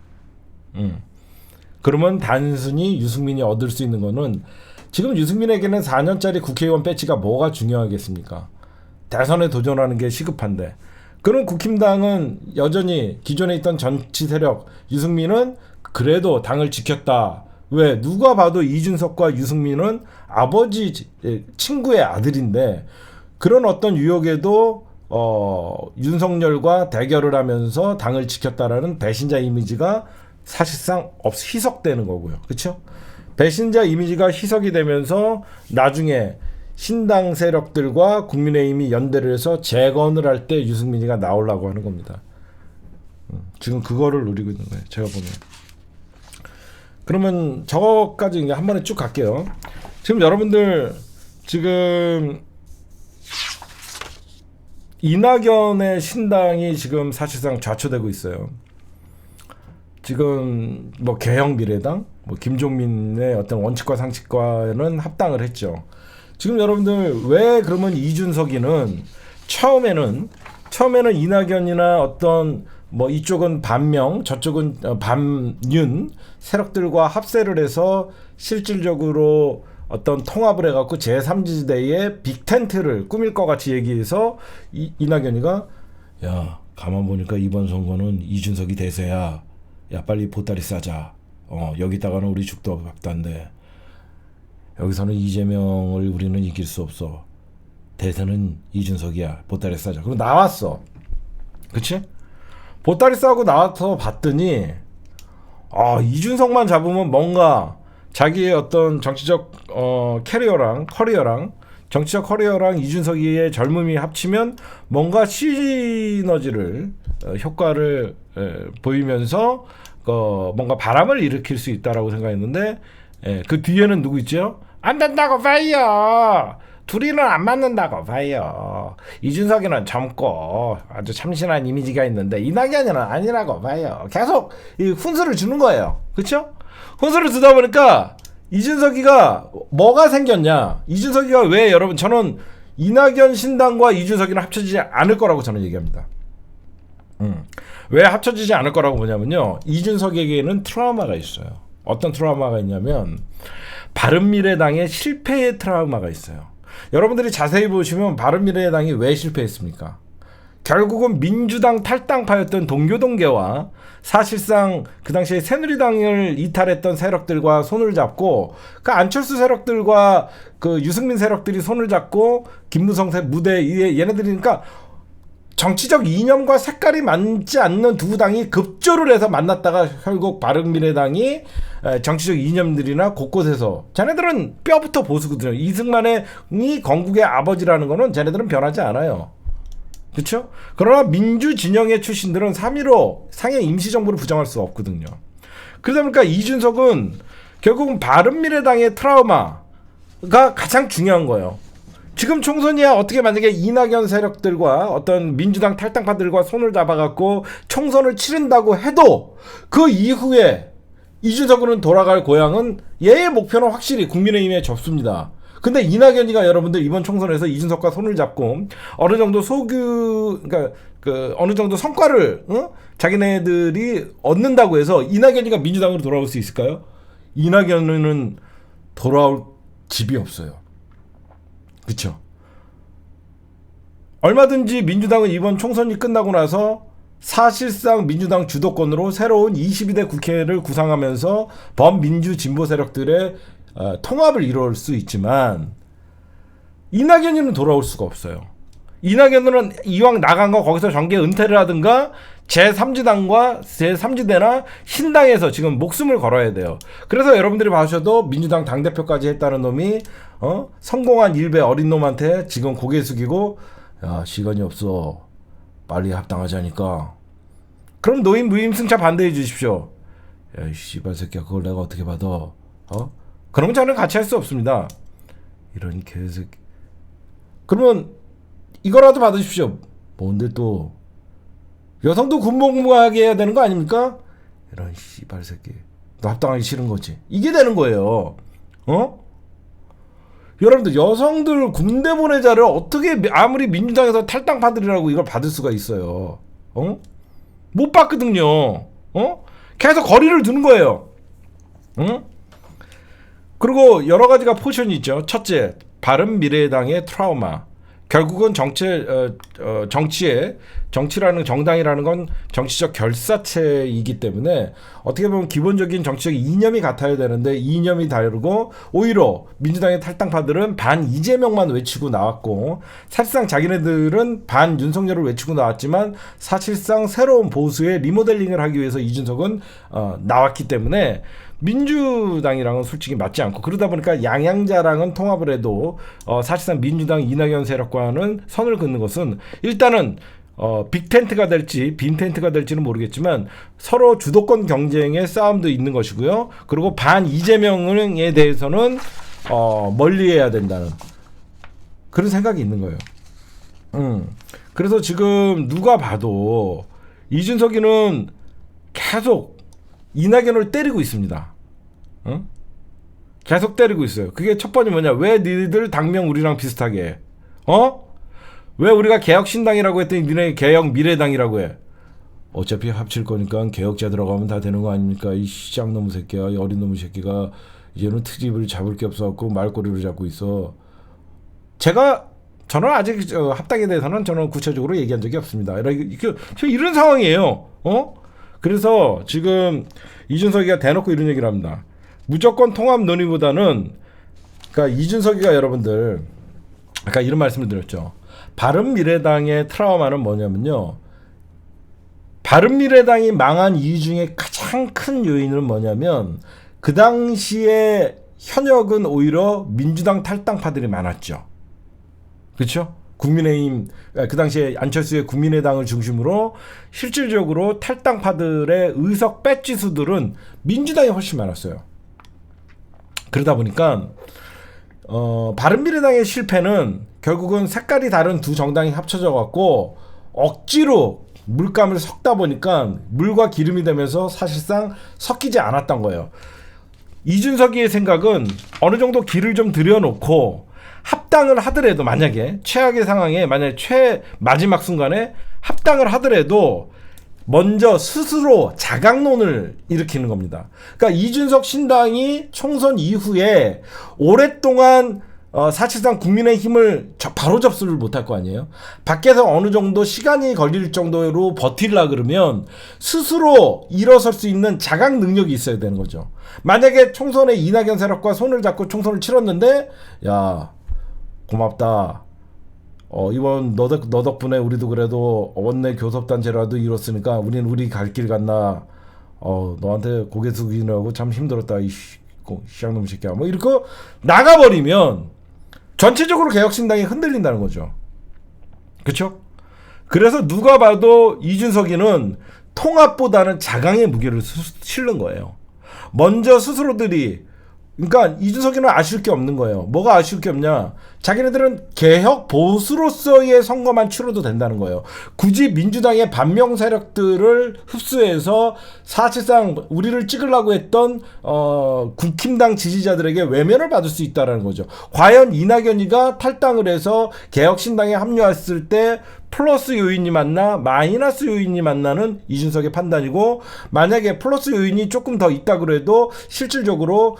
그러면 단순히 유승민이 얻을 수 있는 거는 지금 유승민에게는 4년짜리 국회의원 배치가 뭐가 중요하겠습니까? 대선에 도전하는 게 시급한데 그럼 국힘당은 여전히 기존에 있던 정치 세력 유승민은 그래도 당을 지켰다. 왜? 누가 봐도 이준석과 유승민은 아버지 친구의 아들인데 그런 어떤 유혹에도 윤석열과 대결을 하면서 당을 지켰다라는 배신자 이미지가 사실상 희석되는 거고요. 그렇죠? 배신자 이미지가 희석이 되면서 나중에 신당 세력들과 국민의힘이 연대를 해서 재건을 할 때 유승민이가 나오려고 하는 겁니다. 지금 그거를 노리고 있는 거예요. 제가 보면. 그러면 저거까지 이제 한 번에 쭉 갈게요. 지금 여러분들 지금 이낙연의 신당이 지금 사실상 좌초되고 있어요. 지금 뭐 개혁미래당, 뭐 김종민의 어떤 원칙과 상식과는 합당을 했죠. 지금 여러분들 왜 그러면 이준석이는 처음에는 이낙연이나 어떤 뭐 이쪽은 반명 저쪽은 반윤 세력들과 합세를 해서 실질적으로 어떤 통합을 해갖고 제3지대에 빅텐트를 꾸밀 것 같이 얘기해서 이낙연이가 야 가만 보니까 이번 선거는 이준석이 대세야. 야 빨리 보따리 싸자. 여기다가는 우리 죽도 밥도 안 돼. 여기서는 이재명을 우리는 이길 수 없어. 대세는 이준석이야. 보따리 싸자. 그럼 나왔어. 그치? 보따리 싸고 나와서 봤더니 이준석만 잡으면 뭔가 자기의 어떤 정치적 커리어랑 정치적 커리어랑 이준석이의 젊음이 합치면 뭔가 시너지를 효과를 보이면서 뭔가 바람을 일으킬 수 있다라고 생각했는데 그 뒤에는 누구 있죠? 안 된다고 봐요. 둘이는 안 맞는다고 봐요. 이준석이는 젊고 아주 참신한 이미지가 있는데 이낙연이는 아니라고 봐요. 계속 이 훈수를 주는 거예요. 그렇죠? 훈수를 주다 보니까 이준석이가 뭐가 생겼냐? 이준석이가 왜 여러분 저는 이낙연 신당과 이준석이는 합쳐지지 않을 거라고 저는 얘기합니다. 왜 합쳐지지 않을 거라고 보냐면요. 이준석에게는 트라우마가 있어요. 어떤 트라우마가 있냐면 바른미래당의 실패의 트라우마가 있어요. 여러분들이 자세히 보시면 바른미래당이 왜 실패했습니까? 결국은 민주당 탈당파였던 동교동계와 사실상 그 당시에 새누리당을 이탈했던 세력들과 손을 잡고 그 안철수 세력들과 그 유승민 세력들이 손을 잡고 김무성 무대 얘네들이니까 정치적 이념과 색깔이 맞지 않는 두 당이 급조를 해서 만났다가 결국 바른미래당이 정치적 이념들이나 곳곳에서 자네들은 뼈부터 보수거든요. 이승만이 건국의 아버지라는 거는 자네들은 변하지 않아요. 그렇죠? 그러나 민주 진영의 출신들은 3.15 상해 임시정부를 부정할 수 없거든요. 그러다 보니까 이준석은 결국은 바른미래당의 트라우마가 가장 중요한 거예요. 지금 총선이야 어떻게 만약에 이낙연 세력들과 어떤 민주당 탈당파들과 손을 잡아갖고 총선을 치른다고 해도 그 이후에 이준석은 돌아갈 고향은 얘의 목표는 확실히 국민의힘에 접습니다. 근데 이낙연이가 여러분들 이번 총선에서 이준석과 손을 잡고 어느 정도 그러니까 어느 정도 성과를 자기네들이 얻는다고 해서 이낙연이가 민주당으로 돌아올 수 있을까요? 이낙연은 돌아올 집이 없어요. 그렇죠. 얼마든지 민주당은 이번 총선이 끝나고 나서 사실상 민주당 주도권으로 새로운 22대 국회를 구상하면서 범민주 진보 세력들의 통합을 이룰 수 있지만 이낙연이는 돌아올 수가 없어요. 이낙연은 이왕 나간 거 거기서 정계 은퇴를 하든가 제3지당과 제3지대나 신당에서 지금 목숨을 걸어야 돼요. 그래서 여러분들이 봐주셔도 민주당 당대표까지 했다는 놈이 성공한 일베 어린 놈한테 지금 고개 숙이고 야 시간이 없어 빨리 합당하자니까 그럼 노인 무임승차 반대해 주십시오. 야 이 씨발 새끼야 그걸 내가 어떻게 받아 그러면 저는 같이 할 수 없습니다. 이런 개새끼 그러면 이거라도 받으십시오. 뭔데 또 여성도 군복무하게 해야 되는 거 아닙니까? 이런 씨발 새끼 너 합당하기 싫은 거지. 이게 되는 거예요. 여러분들 여성들 군대 보내자를 어떻게 아무리 민주당에서 탈당파들이라고 이걸 받을 수가 있어요. 못 받거든요. 계속 거리를 두는 거예요. 그리고 여러 가지가 포션이 있죠. 첫째, 바른미래당의 트라우마. 결국은 정치라는 정당이라는 건 정치적 결사체이기 때문에 어떻게 보면 기본적인 정치적 이념이 같아야 되는데 이념이 다르고 오히려 민주당의 탈당파들은 반 이재명만 외치고 나왔고 사실상 자기네들은 반 윤석열을 외치고 나왔지만 사실상 새로운 보수의 리모델링을 하기 위해서 이준석은 나왔기 때문에 민주당이랑은 솔직히 맞지 않고 그러다 보니까 양양자랑은 통합을 해도 사실상 민주당 이낙연 세력과는 선을 긋는 것은 일단은 빅텐트가 될지 빈텐트가 될지는 모르겠지만 서로 주도권 경쟁의 싸움도 있는 것이고요. 그리고 반 이재명에 대해서는 멀리해야 된다는 그런 생각이 있는 거예요. 그래서 지금 누가 봐도 이준석이는 계속 이낙연을 때리고 있습니다. 계속 때리고 있어요. 그게 첫 번째 뭐냐? 왜 니들 당명 우리랑 비슷하게 해? 왜 우리가 개혁신당이라고 했더니 니네 개혁미래당이라고 해? 어차피 합칠 거니까 개혁자 들어가면 다 되는 거 아닙니까? 이 시장놈의 새끼야, 이 어린 놈의 새끼가 이제는 트집을 잡을 게 없어갖고 말꼬리를 잡고 있어. 저는 아직 합당에 대해서는 저는 구체적으로 얘기한 적이 없습니다. 이런 상황이에요. 그래서 지금 이준석이가 대놓고 이런 얘기를 합니다. 무조건 통합 논의보다는 그러니까 이준석이가 여러분들 아까 이런 말씀을 드렸죠. 바른미래당의 트라우마는 뭐냐면요. 바른미래당이 망한 이유 중에 가장 큰 요인은 뭐냐면 그 당시에 현역은 오히려 민주당 탈당파들이 많았죠. 그렇죠? 국민의힘 그 당시에 안철수의 국민의당을 중심으로 실질적으로 탈당파들의 의석 배지수들은 민주당이 훨씬 많았어요. 그러다 보니까 바른미래당의 실패는 결국은 색깔이 다른 두 정당이 합쳐져 갖고 억지로 물감을 섞다 보니까 물과 기름이 되면서 사실상 섞이지 않았던 거예요. 이준석이의 생각은 어느 정도 기를 좀 들여놓고 합당을 하더라도 만약에 최악의 상황에 만약에 마지막 순간에 합당을 하더라도 먼저 스스로 자강론을 일으키는 겁니다. 그러니까 이준석 신당이 총선 이후에 오랫동안 사실상 국민의힘을 바로 접수를 못할 거 아니에요. 밖에서 어느 정도 시간이 걸릴 정도로 버틸라 그러면 스스로 일어설 수 있는 자각 능력이 있어야 되는 거죠. 만약에 총선에 이낙연 세력과 손을 잡고 총선을 치렀는데 야 고맙다 이번 너 덕분에 우리도 그래도 원내 교섭단체라도 이뤘으니까 우린 우리 갈 길 갔나. 너한테 고개 숙이느라고 참 힘들었다. 이 시장놈 새끼야. 뭐 이렇게 나가버리면 전체적으로 개혁신당이 흔들린다는 거죠. 그렇죠? 그래서 누가 봐도 이준석이는 통합보다는 자강의 무게를 실는 거예요. 먼저 스스로들이, 그러니까 이준석이는 아쉬울 게 없는 거예요. 뭐가 아쉬울 게 없냐? 자기네들은 개혁 보수로서의 선거만 치러도 된다는 거예요. 굳이 민주당의 반명 세력들을 흡수해서 사실상 우리를 찍으려고 했던 국힘당 지지자들에게 외면을 받을 수 있다는 거죠. 과연 이낙연이가 탈당을 해서 개혁신당에 합류했을 때 플러스 요인이 맞나 마이너스 요인이 맞나는 이준석의 판단이고, 만약에 플러스 요인이 조금 더 있다 그래도 실질적으로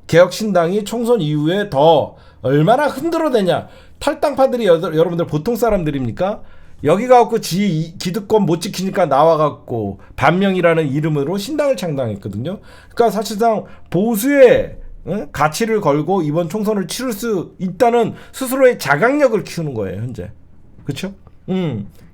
개혁신당이 총선 이후에 더 얼마나 흔들어대냐. 탈당파들이 여러분들 보통 사람들입니까? 여기 가갖고 기득권 못 지키니까 나와갖고 반명이라는 이름으로 신당을 창당했거든요. 그러니까 사실상 보수의 가치를 걸고 이번 총선을 치를 수 있다는 스스로의 자각력을 키우는 거예요, 현재. 그렇죠?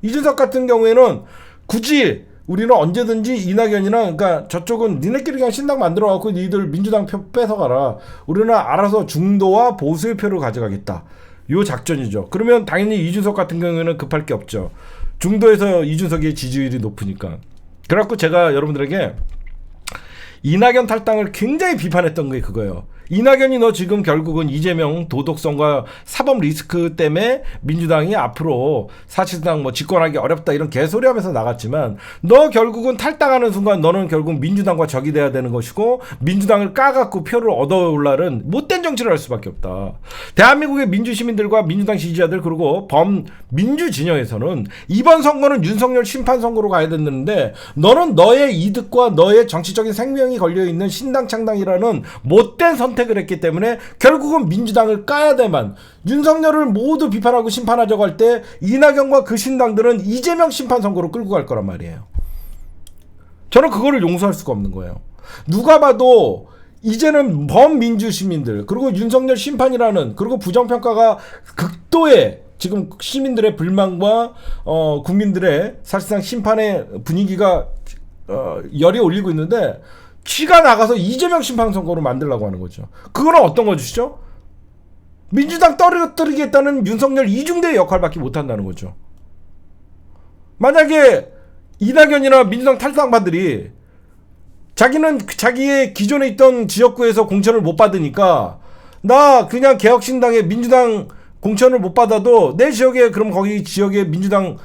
이준석 같은 경우에는 굳이 우리는 언제든지 이낙연이나, 그러니까 저쪽은 니네끼리 그냥 신당 만들어갖고 니들 민주당 표 뺏어가라. 우리는 알아서 중도와 보수의 표를 가져가겠다. 요 작전이죠. 그러면 당연히 이준석 같은 경우에는 급할 게 없죠. 중도에서 이준석의 지지율이 높으니까. 그래갖고 제가 여러분들에게 이낙연 탈당을 굉장히 비판했던 게 그거예요. 이낙연이 너 지금 결국은 이재명 도덕성과 사법 리스크 때문에 민주당이 앞으로 사실상 뭐 집권하기 어렵다 이런 개소리 하면서 나갔지만, 너 결국은 탈당하는 순간 너는 결국 민주당과 적이 돼야 되는 것이고, 민주당을 까갖고 표를 얻어올라는 못된 정치를 할 수밖에 없다. 대한민국의 민주시민들과 민주당 지지자들 그리고 범민주 진영에서는 이번 선거는 윤석열 심판 선거로 가야 되는데, 너는 너의 이득과 너의 정치적인 생명이 걸려있는 신당 창당이라는 못된 선택을 했기 때문에 결국은 민주당을 까야 되만, 윤석열을 모두 비판하고 심판하자고 할 때 이낙연과 그 신당들은 이재명 심판 선거로 끌고 갈 거란 말이에요. 저는 그거를 용서할 수가 없는 거예요. 누가 봐도 이제는 범민주 시민들 그리고 윤석열 심판이라는, 그리고 부정평가가 극도의 지금 시민들의 불만과 국민들의 사실상 심판의 분위기가 열이 올리고 있는데, 지가 나가서 이재명 심판 선거로 만들려고 하는 거죠. 그거는 어떤 거죠? 민주당 떨어뜨리겠다는 윤석열 이중대의 역할밖에 못한다는 거죠. 만약에 이낙연이나 민주당 탈당파들이 자기는 자기의 기존에 있던 지역구에서 공천을 못 받으니까 나 그냥 개혁신당에 민주당 공천을 못 받아도 내 지역에, 그럼 거기 지역에 민주당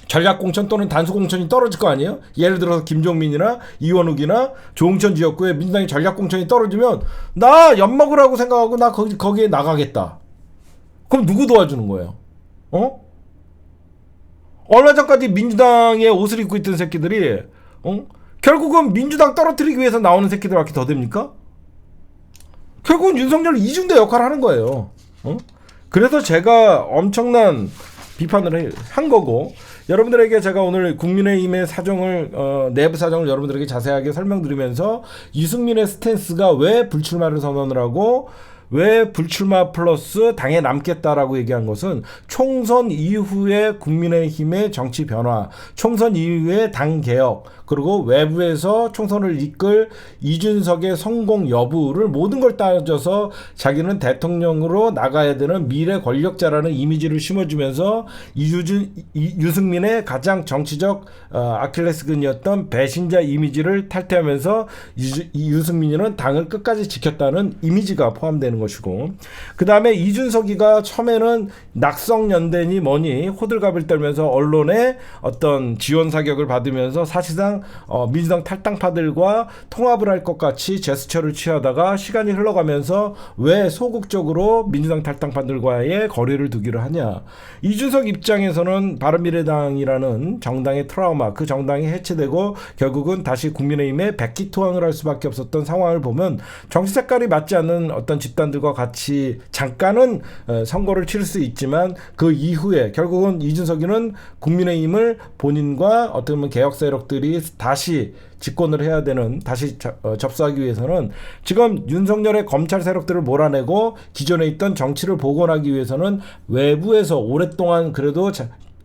전략공천 또는 단수공천이 떨어질 거 아니에요? 예를 들어서 김종민이나 이원욱이나 조응천 지역구에 민주당의 전략공천이 떨어지면 나 엿먹으라고 생각하고 나 거기에 나가겠다. 그럼 누구 도와주는 거예요? 얼마 전까지 민주당의 옷을 입고 있던 새끼들이 결국은 민주당 떨어뜨리기 위해서 나오는 새끼들밖에 더 됩니까? 결국은 윤석열 이중대 역할을 하는 거예요. 그래서 제가 엄청난 비판을 한 거고, 여러분들에게 제가 오늘 국민의힘의 사정을 내부 사정을 여러분들에게 자세하게 설명드리면서 유승민의 스탠스가 왜 불출마를 선언을 하고 왜 불출마 플러스 당에 남겠다라고 얘기한 것은 총선 이후의 국민의힘의 정치 변화, 총선 이후의 당 개혁, 그리고 외부에서 총선을 이끌 이준석의 성공 여부를 모든 걸 따져서 자기는 대통령으로 나가야 되는 미래 권력자라는 이미지를 심어주면서 유승민의 가장 정치적 아킬레스건이었던 배신자 이미지를 탈퇴하면서 유승민이는 당을 끝까지 지켰다는 이미지가 포함되는 것이고, 그 다음에 이준석이가 처음에는 낙성연대니 뭐니 호들갑을 떨면서 언론의 어떤 지원 사격을 받으면서 사실상 민주당 탈당파들과 통합을 할 것 같이 제스처를 취하다가 시간이 흘러가면서 왜 소극적으로 민주당 탈당파들과의 거리를 두기를 하냐. 이준석 입장에서는 바른미래당이라는 정당의 트라우마, 그 정당이 해체되고 결국은 다시 국민의힘에 백기투항을 할 수밖에 없었던 상황을 보면 정치 색깔이 맞지 않는 어떤 집단 집단들과 같이 잠깐은 선거를 치를 수 있지만 그 이후에 결국은 이준석이는 국민의힘을 본인과 어떻게 보면 개혁 세력들이 다시 집권을 해야 되는 다시 접수하기 위해서는 지금 윤석열의 검찰 세력들을 몰아내고 기존에 있던 정치를 복원하기 위해서는 외부에서 오랫동안 그래도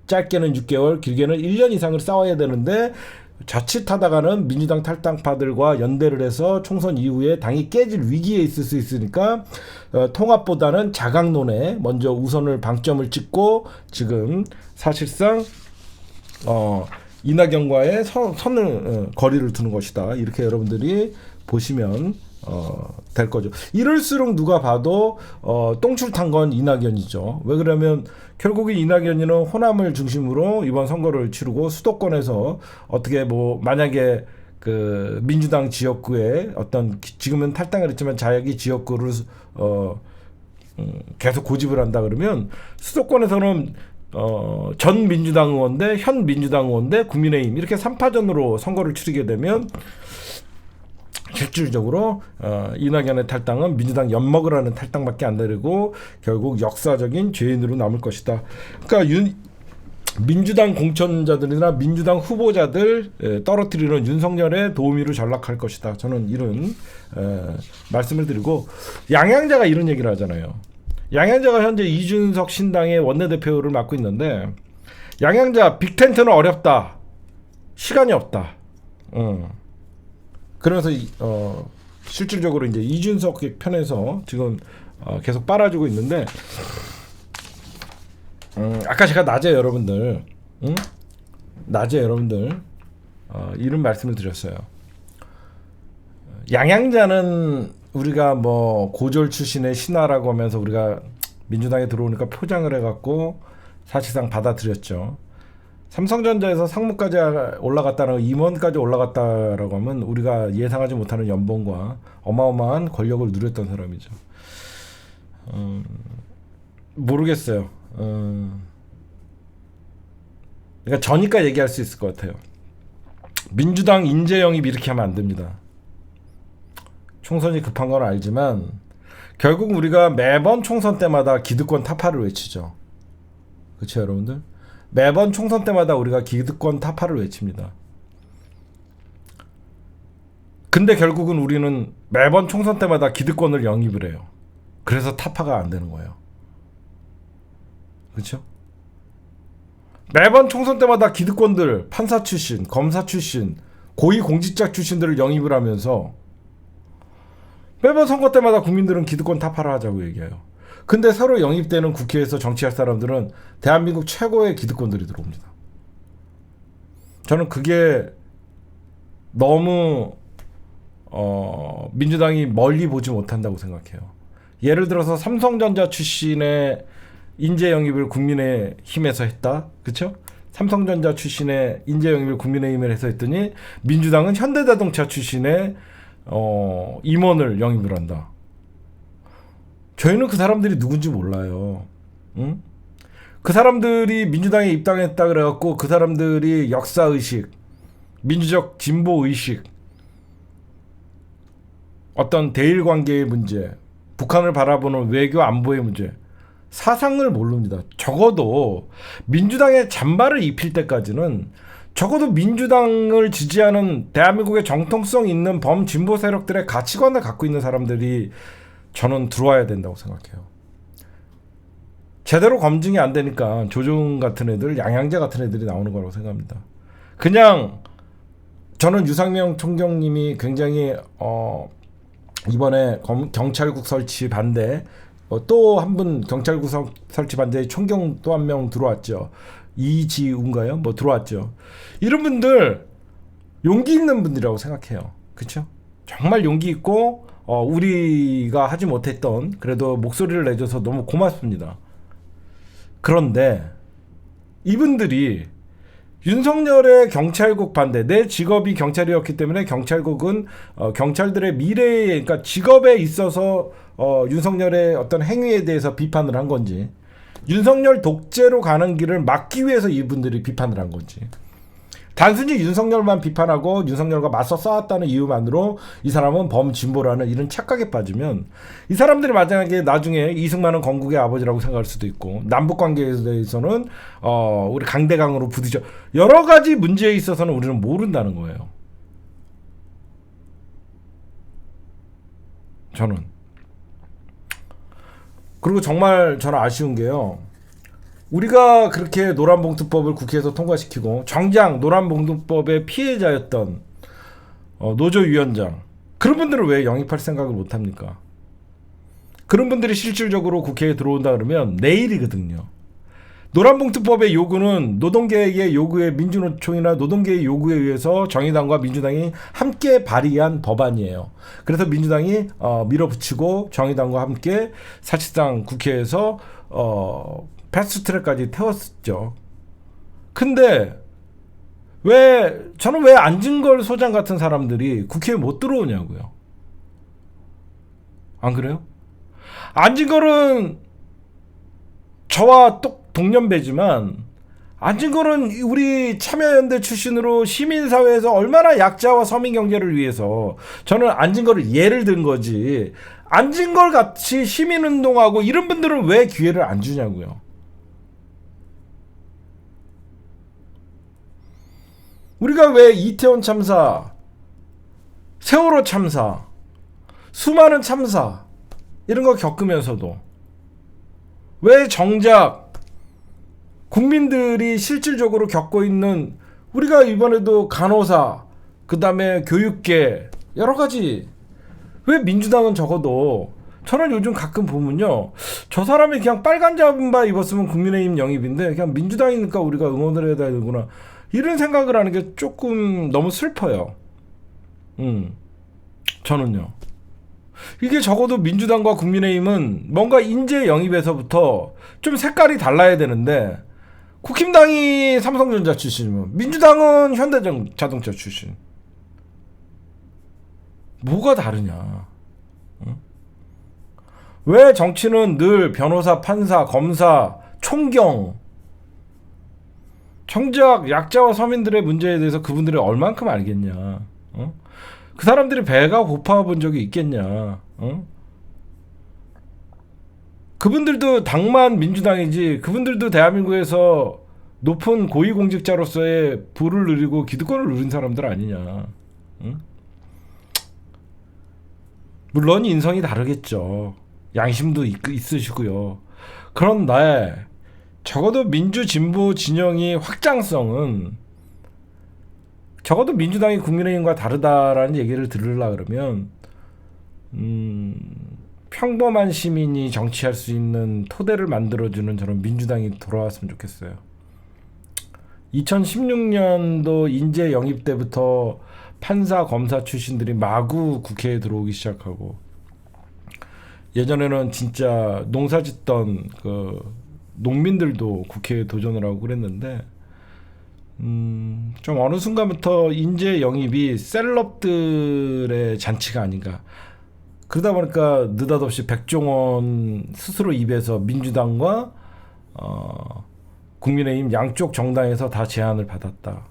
짧게는 6개월 길게는 1년 이상을 싸워야 되는데 자칫하다가는 민주당 탈당파들과 연대를 해서 총선 이후에 당이 깨질 위기에 있을 수 있으니까 통합보다는 자강론에 먼저 우선을 방점을 찍고 지금 사실상 이낙연과의 선을 거리를 두는 것이다. 이렇게 여러분들이 보시면 될 거죠. 이럴수록 누가 봐도 똥줄 탄 건 이낙연이죠. 왜 그러면 결국에 이낙연이는 호남을 중심으로 이번 선거를 치르고 수도권에서 어떻게 뭐 만약에 그 민주당 지역구에 어떤 지금은 탈당을 했지만 자기 지역구를 계속 고집을 한다 그러면 수도권에서는 전 민주당 의원 대 현 민주당 의원 대 국민의힘 이렇게 3파전으로 선거를 치르게 되면 실질적으로 이낙연의 탈당은 민주당 엿먹으라는 탈당밖에 안 되고 결국 역사적인 죄인으로 남을 것이다. 그러니까 민주당 공천자들이나 민주당 후보자들 떨어뜨리는 윤석열의 도우미로 전락할 것이다. 저는 이런 말씀을 드리고 양양자가 이런 얘기를 하잖아요. 양양자가 현재 이준석 신당의 원내대표를 맡고 있는데 양양자 빅텐트는 어렵다. 시간이 없다. 그러면서 실질적으로 이제 이준석 편에서 지금 계속 빨아주고 있는데 아까 제가 낮에 여러분들 이런 말씀을 드렸어요. 양양자는 우리가 뭐 고졸 출신의 신하라고 하면서 우리가 민주당에 들어오니까 포장을 해갖고 사실상 받아들였죠. 삼성전자에서 상무까지 올라갔다는 임원까지 올라갔다라고 하면 우리가 예상하지 못하는 연봉과 어마어마한 권력을 누렸던 사람이죠. 모르겠어요. 그러니까 저니까 얘기할 수 있을 것 같아요. 민주당 인재 영입 이렇게 하면 안 됩니다. 총선이 급한 건 알지만 결국 우리가 매번 총선 때마다 기득권 타파를 외치죠. 그렇죠, 여러분들? 매번 총선 때마다 우리가 기득권 타파를 외칩니다. 근데 결국은 우리는 매번 총선 때마다 기득권을 영입을 해요. 그래서 타파가 안 되는 거예요. 그렇죠? 매번 총선 때마다 기득권들, 판사 출신, 검사 출신, 고위공직자 출신들을 영입을 하면서 매번 선거 때마다 국민들은 기득권 타파를 하자고 얘기해요. 근데 새로 영입되는 국회에서 정치할 사람들은 대한민국 최고의 기득권들이 들어옵니다. 저는 그게 너무 민주당이 멀리 보지 못한다고 생각해요. 예를 들어서 삼성전자 출신의 인재 영입을 국민의힘에서 했다. 그렇죠? 삼성전자 출신의 인재 영입을 국민의힘에서 했더니 민주당은 현대자동차 출신의 임원을 영입을 한다. 저희는 그 사람들이 누군지 몰라요. 응? 그 사람들이 민주당에 입당했다 그래갖고 그 사람들이 역사의식, 민주적 진보의식, 어떤 대일관계의 문제, 북한을 바라보는 외교 안보의 문제, 사상을 모릅니다. 적어도 민주당의 잠바를 입힐 때까지는 적어도 민주당을 지지하는 대한민국의 정통성 있는 범진보 세력들의 가치관을 갖고 있는 사람들이 저는 들어와야 된다고 생각해요. 제대로 검증이 안 되니까 조종 같은 애들, 양양자 같은 애들이 나오는 거라고 생각합니다. 그냥 저는 유상명 총경님이 굉장히 이번에 경찰국 설치 반대 또 한 분 경찰국 설치 반대의 총경 또 한 명 들어왔죠. 이지우인가요? 뭐 들어왔죠. 이런 분들 용기 있는 분들이라고 생각해요. 그렇죠? 정말 용기 있고 우리가 하지 못했던 그래도 목소리를 내줘서 너무 고맙습니다. 그런데 이분들이 윤석열의 경찰국 반대, 내 직업이 경찰이었기 때문에 경찰국은 경찰들의 미래에, 그러니까 직업에 있어서 윤석열의 어떤 행위에 대해서 비판을 한 건지, 윤석열 독재로 가는 길을 막기 위해서 이분들이 비판을 한 건지, 단순히 윤석열만 비판하고 윤석열과 맞서 싸웠다는 이유만으로 이 사람은 범진보라는 이런 착각에 빠지면 이 사람들이 만약에 나중에 이승만은 건국의 아버지라고 생각할 수도 있고 남북 관계에 대해서는 우리 강대강으로 부딪혀 여러 가지 문제에 있어서는 우리는 모른다는 거예요. 저는. 그리고 정말 저는 아쉬운 게요. 우리가 그렇게 노란봉투법을 국회에서 통과시키고 정작 노란봉투법의 피해자였던 노조위원장 그런 분들은 왜 영입할 생각을 못합니까? 그런 분들이 실질적으로 국회에 들어온다 그러면 내일이거든요. 노란봉투법의 요구는 노동계의 요구에 민주노총이나 노동계의 요구에 의해서 정의당과 민주당이 함께 발의한 법안이에요. 그래서 민주당이 밀어붙이고 정의당과 함께 사실상 국회에서 패스트트랙까지 태웠죠. 근데 저는 왜 안진걸 소장 같은 사람들이 국회에 못 들어오냐고요. 안 그래요? 안진걸은 저와 동년배지만 안진걸은 우리 참여연대 출신으로 시민사회에서 얼마나 약자와 서민 경제를 위해서 저는 안진걸을 예를 든 거지 안진걸 같이 시민운동하고 이런 분들은 왜 기회를 안 주냐고요. 우리가 왜 이태원 참사, 세월호 참사, 수많은 참사 이런 거 겪으면서도 왜 정작 국민들이 실질적으로 겪고 있는 우리가 이번에도 간호사, 그 다음에 교육계 여러 가지 왜 민주당은 적어도 저는 요즘 가끔 보면요 저 사람이 그냥 빨간 잠바 입었으면 국민의힘 영입인데 그냥 민주당이니까 우리가 응원을 해야 되구나 이런 생각을 하는 게 조금 너무 슬퍼요. 저는요. 이게 적어도 민주당과 국민의힘은 뭔가 인재 영입에서부터 좀 색깔이 달라야 되는데 국힘당이 삼성전자 출신이면 민주당은 현대자동차 출신. 뭐가 다르냐? 왜 정치는 늘 변호사, 판사, 검사, 총경 정작 약자와 서민들의 문제에 대해서 그분들이 얼만큼 알겠냐? 그 사람들이 배가 고파 본 적이 있겠냐? 그분들도 당만 민주당이지 그분들도 대한민국에서 높은 고위공직자로서의 부를 누리고 기득권을 누린 사람들 아니냐? 물론 인성이 다르겠죠. 양심도 있으시고요. 그런데 적어도 민주진보 진영의 확장성은 적어도 민주당이 국민의힘과 다르다라는 얘기를 들으려 그러면 평범한 시민이 정치할 수 있는 토대를 만들어주는 저런 민주당이 돌아왔으면 좋겠어요. 2016년도 인재 영입 때부터 판사, 검사 출신들이 마구 국회에 들어오기 시작하고 예전에는 진짜 농사짓던 그 농민들도 국회에 도전을 하고 그랬는데 좀 어느 순간부터 인재 영입이 셀럽들의 잔치가 아닌가. 그러다 보니까 느닷없이 백종원 스스로 입에서 민주당과 국민의힘 양쪽 정당에서 다 제안을 받았다.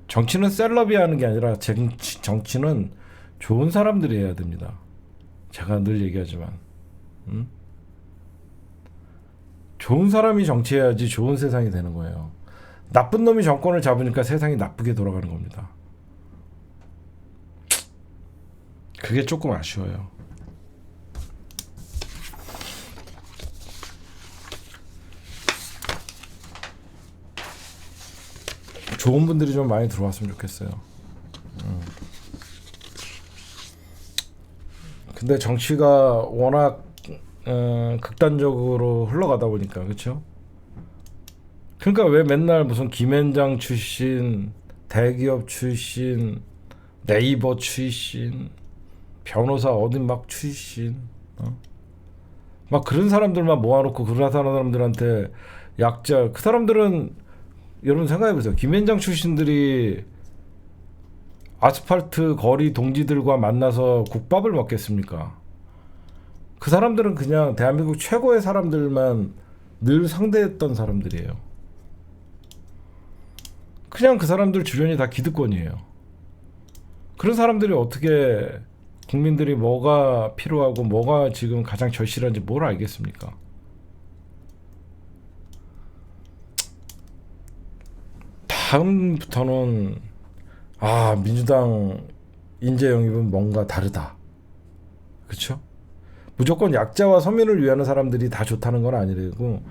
정치는 셀럽이 하는 게 아니라 정치는 좋은 사람들이 해야 됩니다. 제가 늘 얘기하지만 좋은 사람이 정치해야지 좋은 세상이 되는 거예요. 나쁜 놈이 정권을 잡으니까 세상이 나쁘게 돌아가는 겁니다. 그게 조금 아쉬워요. 좋은 분들이 좀 많이 들어왔으면 좋겠어요. 근데 정치가 워낙 극단적으로 흘러가다 보니까 그렇죠? 그러니까 왜 맨날 무슨 김앤장 출신, 대기업 출신, 네이버 출신, 변호사 어딘 막 출신, 막 그런 사람들만 모아놓고 그런 사람들한테 약자. 그 사람들은 여러분 생각해보세요. 김앤장 출신들이 아스팔트 거리 동지들과 만나서 국밥을 먹겠습니까? 그 사람들은 그냥 대한민국 최고의 사람들만 늘 상대했던 사람들이에요. 그냥 그 사람들 주변이 다 기득권이에요. 그런 사람들이 어떻게 국민들이 뭐가 필요하고 뭐가 지금 가장 절실한지 뭘 알겠습니까? 다음부터는 민주당 인재 영입은 뭔가 다르다. 그렇죠? 무조건 약자와 서민을 위하는 사람들이 다 좋다는 건 아니고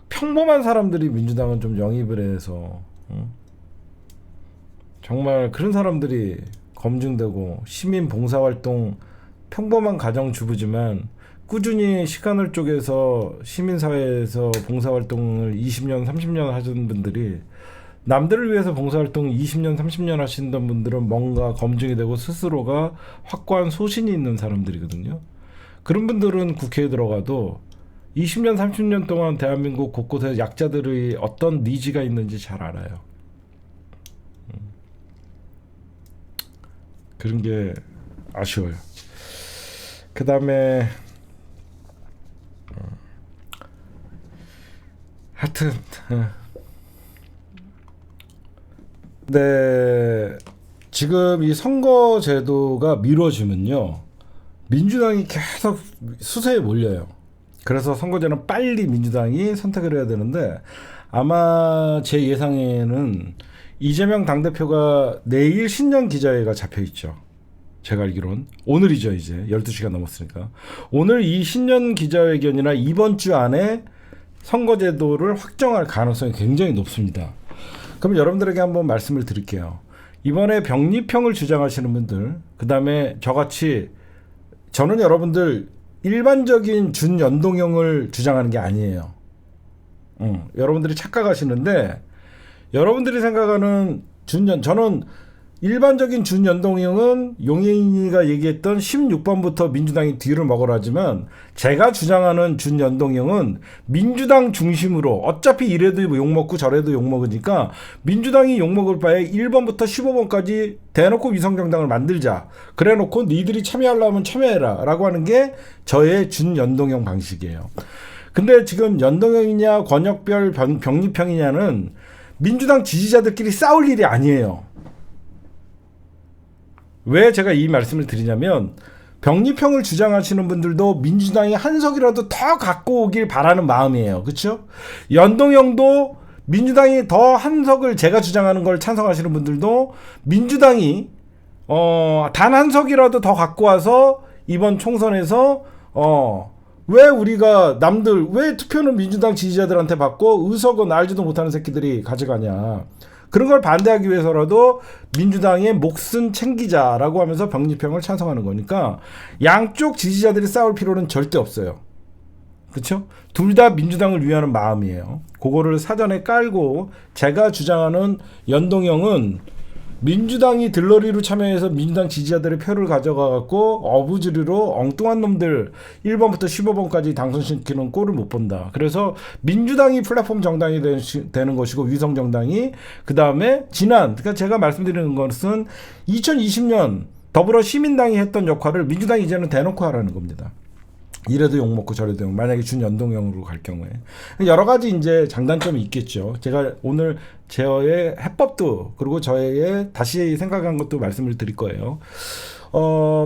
평범한 사람들이 민주당은 좀 영입을 해서 정말 그런 사람들이 검증되고 시민 봉사활동 평범한 가정주부지만 꾸준히 시간을 쪼개서 시민사회에서 봉사활동을 20년 30년 하시는 분들이 남들을 위해서 봉사활동 20년 30년 하시는 분들은 뭔가 검증이 되고 스스로가 확고한 소신이 있는 사람들이거든요. 그런 분들은 국회에 들어가도 20년 30년 동안 대한민국 곳곳에 약자들의 어떤 니즈가 있는지 잘 알아요. 그런 게 아쉬워요. 그 다음에 하여튼 네, 지금 이 선거제도가 미뤄지면요 민주당이 계속 수세에 몰려요. 그래서 선거제는 빨리 민주당이 선택을 해야 되는데 아마 제 예상에는 이재명 당대표가 내일 신년 기자회가 잡혀있죠. 제가 알기론 오늘이죠. 이제 12시가 넘었으니까 오늘 이 신년 기자회견이나 이번 주 안에 선거제도를 확정할 가능성이 굉장히 높습니다. 그럼 여러분들에게 한번 말씀을 드릴게요. 이번에 병립형을 주장하시는 분들, 그 다음에 저같이 저는 여러분들 일반적인 준연동형을 주장하는 게 아니에요. 여러분들이 착각하시는데 여러분들이 생각하는 저는 일반적인 준연동형은 용혜인이가 얘기했던 16번부터 민주당이 뒤를 먹으라지만 제가 주장하는 준연동형은 민주당 중심으로 어차피 이래도 욕먹고 저래도 욕먹으니까 민주당이 욕먹을 바에 1번부터 15번까지 대놓고 위성정당을 만들자. 그래놓고 니들이 참여하려면 참여해라 라고 하는 게 저의 준연동형 방식이에요. 근데 지금 연동형이냐 권역별 병립형이냐는 민주당 지지자들끼리 싸울 일이 아니에요. 왜 제가 이 말씀을 드리냐면 병립형을 주장하시는 분들도 민주당이 한 석이라도 더 갖고 오길 바라는 마음이에요. 그렇죠? 연동형도 민주당이 더 한 석을 제가 주장하는 걸 찬성하시는 분들도 민주당이 단 한 석이라도 더 갖고 와서 이번 총선에서 왜 우리가 남들 왜 투표는 민주당 지지자들한테 받고 의석은 알지도 못하는 새끼들이 가져가냐. 그런 걸 반대하기 위해서라도 민주당의 몫은 챙기자라고 하면서 병립형을 찬성하는 거니까 양쪽 지지자들이 싸울 필요는 절대 없어요. 그렇죠? 둘 다 민주당을 위하는 마음이에요. 그거를 사전에 깔고 제가 주장하는 연동형은 민주당이 들러리로 참여해서 민주당 지지자들의 표를 가져가갖고 어부지리로 엉뚱한 놈들 1번부터 15번까지 당선시키는 꼴을 못 본다. 그래서 민주당이 플랫폼 정당이 되는 것이고 위성 정당이 그 다음에 그러니까 제가 말씀드리는 것은 2020년 더불어 시민당이 했던 역할을 민주당이 이제는 대놓고 하라는 겁니다. 이래도 욕먹고 저래도 욕. 만약에 준연동형으로 갈 경우에 여러 가지 이제 장단점이 있겠죠. 제가 오늘 저의 해법도 그리고 저의 다시 생각한 것도 말씀을 드릴 거예요.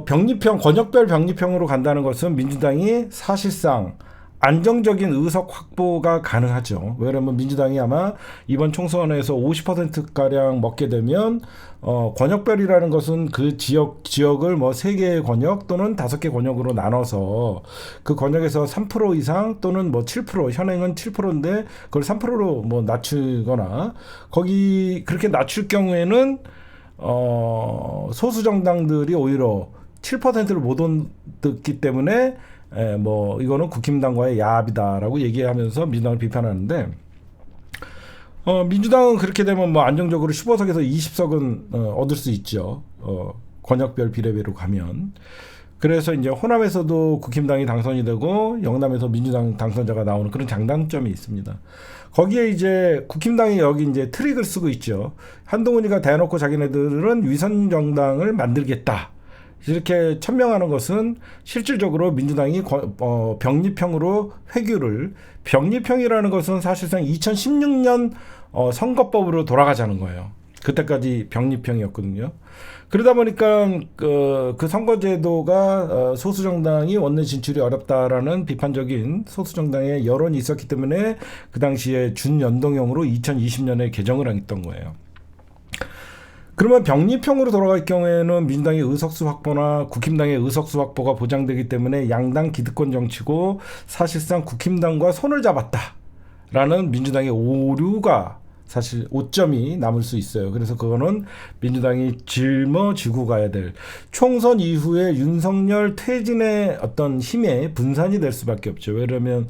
병립형 권역별 병립형으로 간다는 것은 민주당이 사실상 안정적인 의석 확보가 가능하죠. 왜냐하면 민주당이 아마 이번 총선에서 50%가량 먹게 되면 권역별이라는 것은 그 지역을 뭐 3개의 권역 또는 5개 권역으로 나눠서 그 권역에서 3% 이상 또는 뭐 7% 현행은 7%인데 그걸 3%로 뭐 낮추거나 거기 그렇게 낮출 경우에는 소수 정당들이 오히려 7%를 못 얻기 때문에 뭐 이거는 국힘당과의 야합이다라고 얘기하면서 민주당을 비판하는데 민주당은 그렇게 되면 뭐 안정적으로 15석에서 20석은 얻을 수 있죠. 권역별 비례배로 가면. 그래서 이제 호남에서도 국힘당이 당선이 되고 영남에서 민주당 당선자가 나오는 그런 장단점이 있습니다. 거기에 이제 국힘당이 여기 이제 트릭을 쓰고 있죠. 한동훈이가 대놓고 자기네들은 위선 정당을 만들겠다. 이렇게 천명하는 것은 실질적으로 민주당이 병립형으로 병립형이라는 것은 사실상 2016년 선거법으로 돌아가자는 거예요. 그때까지 병립형이었거든요. 그러다 보니까 그 선거제도가 소수 정당이 원내 진출이 어렵다라는 비판적인 소수 정당의 여론이 있었기 때문에 그 당시에 준연동형으로 2020년에 개정을 했던 거예요. 그러면 병립형으로 돌아갈 경우에는 민주당의 의석수 확보나 국힘당의 의석수 확보가 보장되기 때문에 양당 기득권 정치고 사실상 국힘당과 손을 잡았다라는 민주당의 오류가 사실 오점이 남을 수 있어요. 그래서 그거는 민주당이 짊어지고 가야 될 총선 이후에 윤석열 퇴진의 어떤 힘의 분산이 될 수밖에 없죠. 왜냐하면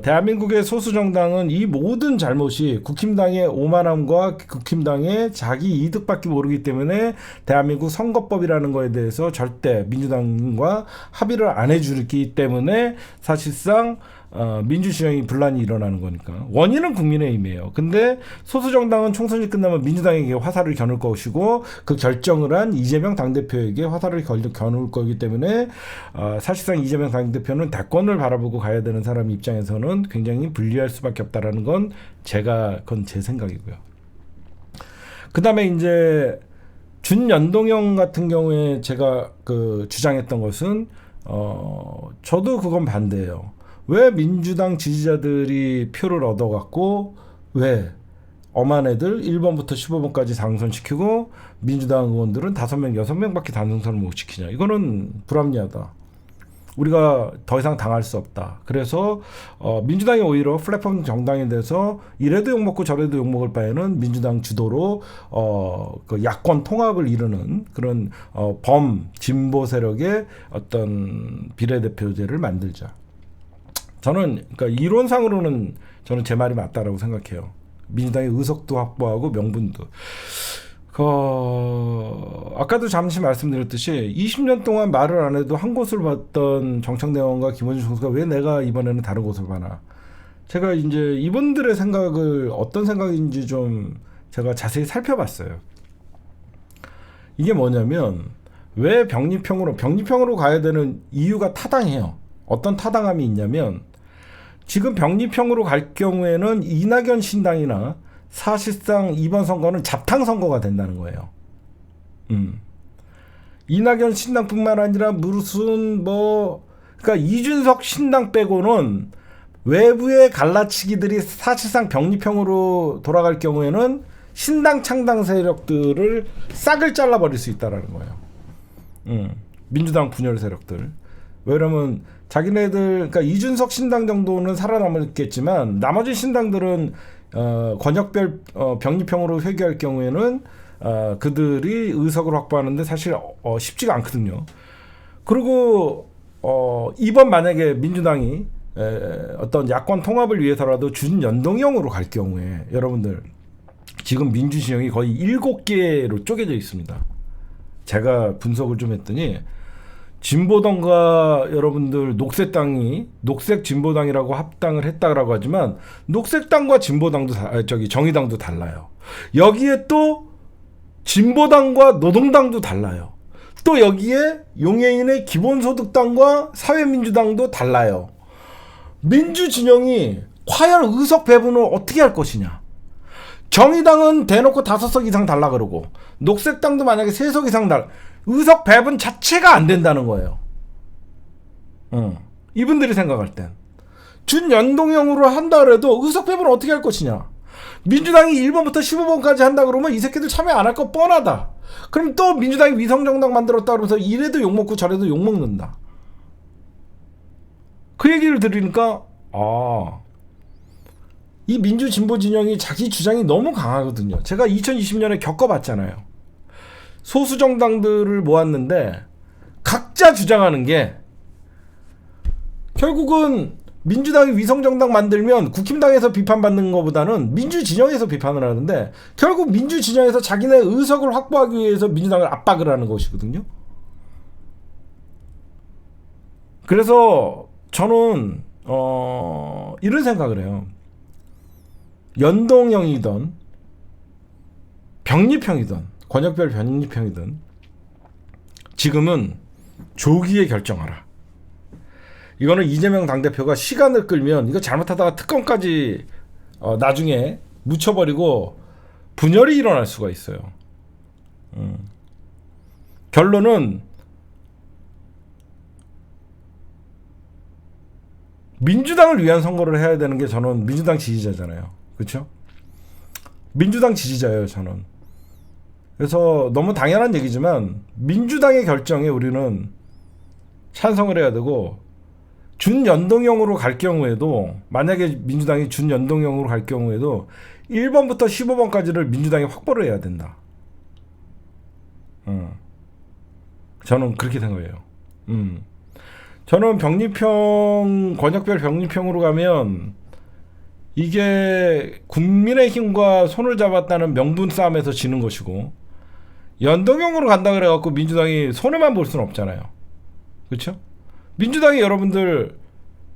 대한민국의 소수 정당은 이 모든 잘못이 국힘당의 오만함과 국힘당의 자기 이득밖에 모르기 때문에 대한민국 선거법이라는 거에 대해서 절대 민주당과 합의를 안 해주기 때문에 사실상 민주시장이 분란이 일어나는 거니까 원인은 국민의힘이에요. 근데 소수정당은 총선이 끝나면 민주당에게 화살을 겨눌 것이고 그 결정을 한 이재명 당대표에게 화살을 겨눌 거기 때문에 사실상 이재명 당대표는 대권을 바라보고 가야 되는 사람 입장에서는 굉장히 불리할 수밖에 없다라는 건 그건 제 생각이고요. 그 다음에 이제 준연동형 같은 경우에 제가 주장했던 것은 저도 그건 반대예요. 왜 민주당 지지자들이 표를 얻어갖고 왜 엄한 애들 1번부터 15번까지 당선시키고 민주당 의원들은 5명, 6명밖에 당선을 못 시키냐. 이거는 불합리하다. 우리가 더 이상 당할 수 없다. 그래서 민주당이 오히려 플랫폼 정당이 돼서 이래도 욕먹고 저래도 욕먹을 바에는 민주당 주도로 그 야권 통합을 이루는 그런 진보 세력의 어떤 비례대표제를 만들자. 저는 그러니까 이론상으로는 저는 제 말이 맞다라고 생각해요. 민주당의 의석도 확보하고 명분도. 아까도 잠시 말씀드렸듯이 20년 동안 말을 안 해도 한 곳을 봤던 정청래 의원과 김원준 총수가 왜 내가 이번에는 다른 곳을 봐나. 제가 이제 이분들의 생각을 어떤 생각인지 좀 제가 자세히 살펴봤어요. 이게 뭐냐면 왜 병립형으로 가야 되는 이유가 타당해요. 어떤 타당함이 있냐면 지금 병립형으로 갈 경우에는 이낙연 신당이나 사실상 이번 선거는 잡탕 선거가 된다는 거예요. 이낙연 신당뿐만 아니라 그러니까 이준석 신당 빼고는 외부의 갈라치기들이 사실상 병립형으로 돌아갈 경우에는 신당 창당 세력들을 싹을 잘라버릴 수 있다라는 거예요. 민주당 분열 세력들. 왜냐면 자기네들 그러니까 이준석 신당 정도는 살아남았겠지만 나머지 신당들은 권역별 병립형으로 회귀할 경우에는 그들이 의석을 확보하는데 사실 쉽지가 않거든요. 그리고 이번 만약에 민주당이 어떤 야권 통합을 위해서라도 준연동형으로 갈 경우에 여러분들 지금 민주진영이 거의 7개로 쪼개져 있습니다. 제가 분석을 좀 했더니 진보당과 여러분들 녹색 진보당이라고 합당을 했다라고 하지만 녹색당과 진보당도 정의당도 달라요. 여기에 또 진보당과 노동당도 달라요. 또 여기에 용해인의 기본소득당과 사회민주당도 달라요. 민주진영이 과연 의석 배분을 어떻게 할 것이냐. 정의당은 대놓고 5석 이상 달라 그러고 녹색당도 만약에 3석 이상 의석 배분 자체가 안 된다는 거예요. 이분들이 생각할 땐 준연동형으로 한다 그래도 의석 배분을 어떻게 할 것이냐. 민주당이 1번부터 15번까지 한다 그러면 이 새끼들 참여 안 할 거 뻔하다. 그럼 또 민주당이 위성정당 만들었다 그러면서 이래도 욕먹고 저래도 욕먹는다. 그 얘기를 들으니까 이 민주진보 진영이 자기 주장이 너무 강하거든요. 제가 2020년에 겪어봤잖아요. 소수 정당들을 모았는데 각자 주장하는 게 결국은 민주당이 위성정당 만들면 국힘당에서 비판받는 것보다는 민주진영에서 비판을 하는데 결국 민주진영에서 자기네 의석을 확보하기 위해서 민주당을 압박을 하는 것이거든요. 그래서 저는 이런 생각을 해요. 연동형이든 병립형이든 권역별 병립형이든 지금은 조기에 결정하라. 이거는 이재명 당대표가 시간을 끌면 이거 잘못하다가 특검까지 나중에 묻혀버리고 분열이 일어날 수가 있어요. 결론은 민주당을 위한 선거를 해야 되는 게 저는 민주당 지지자잖아요. 그렇죠? 민주당 지지자예요, 저는. 그래서 너무 당연한 얘기지만 민주당의 결정에 우리는 찬성을 해야 되고, 준연동형으로 갈 경우에도, 만약에 민주당이 준연동형으로 갈 경우에도 1번부터 15번까지를 민주당이 확보를 해야 된다. 저는 그렇게 생각해요. 저는 병리평, 권역별 병리평으로 가면 이게 국민의힘과 손을 잡았다는 명분 싸움에서 지는 것이고, 연동형으로 간다 그래갖고 민주당이 손해만 볼 수는 없잖아요. 그렇죠? 민주당이 여러분들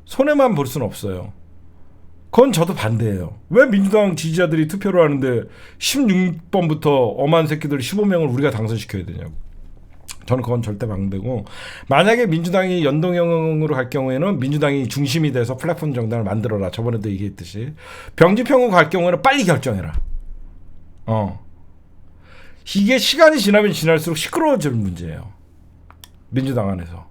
손해만 볼 수는 없어요. 그건 저도 반대예요. 왜 민주당 지지자들이 투표를 하는데 16번부터 엄한 새끼들 15명을 우리가 당선시켜야 되냐고. 저는 그건 절대 반대고, 만약에 민주당이 연동형으로 갈 경우에는 민주당이 중심이 돼서 플랫폼 정당을 만들어라. 저번에도 얘기했듯이. 병지평으로 갈 경우에는 빨리 결정해라. 이게 시간이 지나면 지날수록 시끄러워질 문제예요. 민주당 안에서.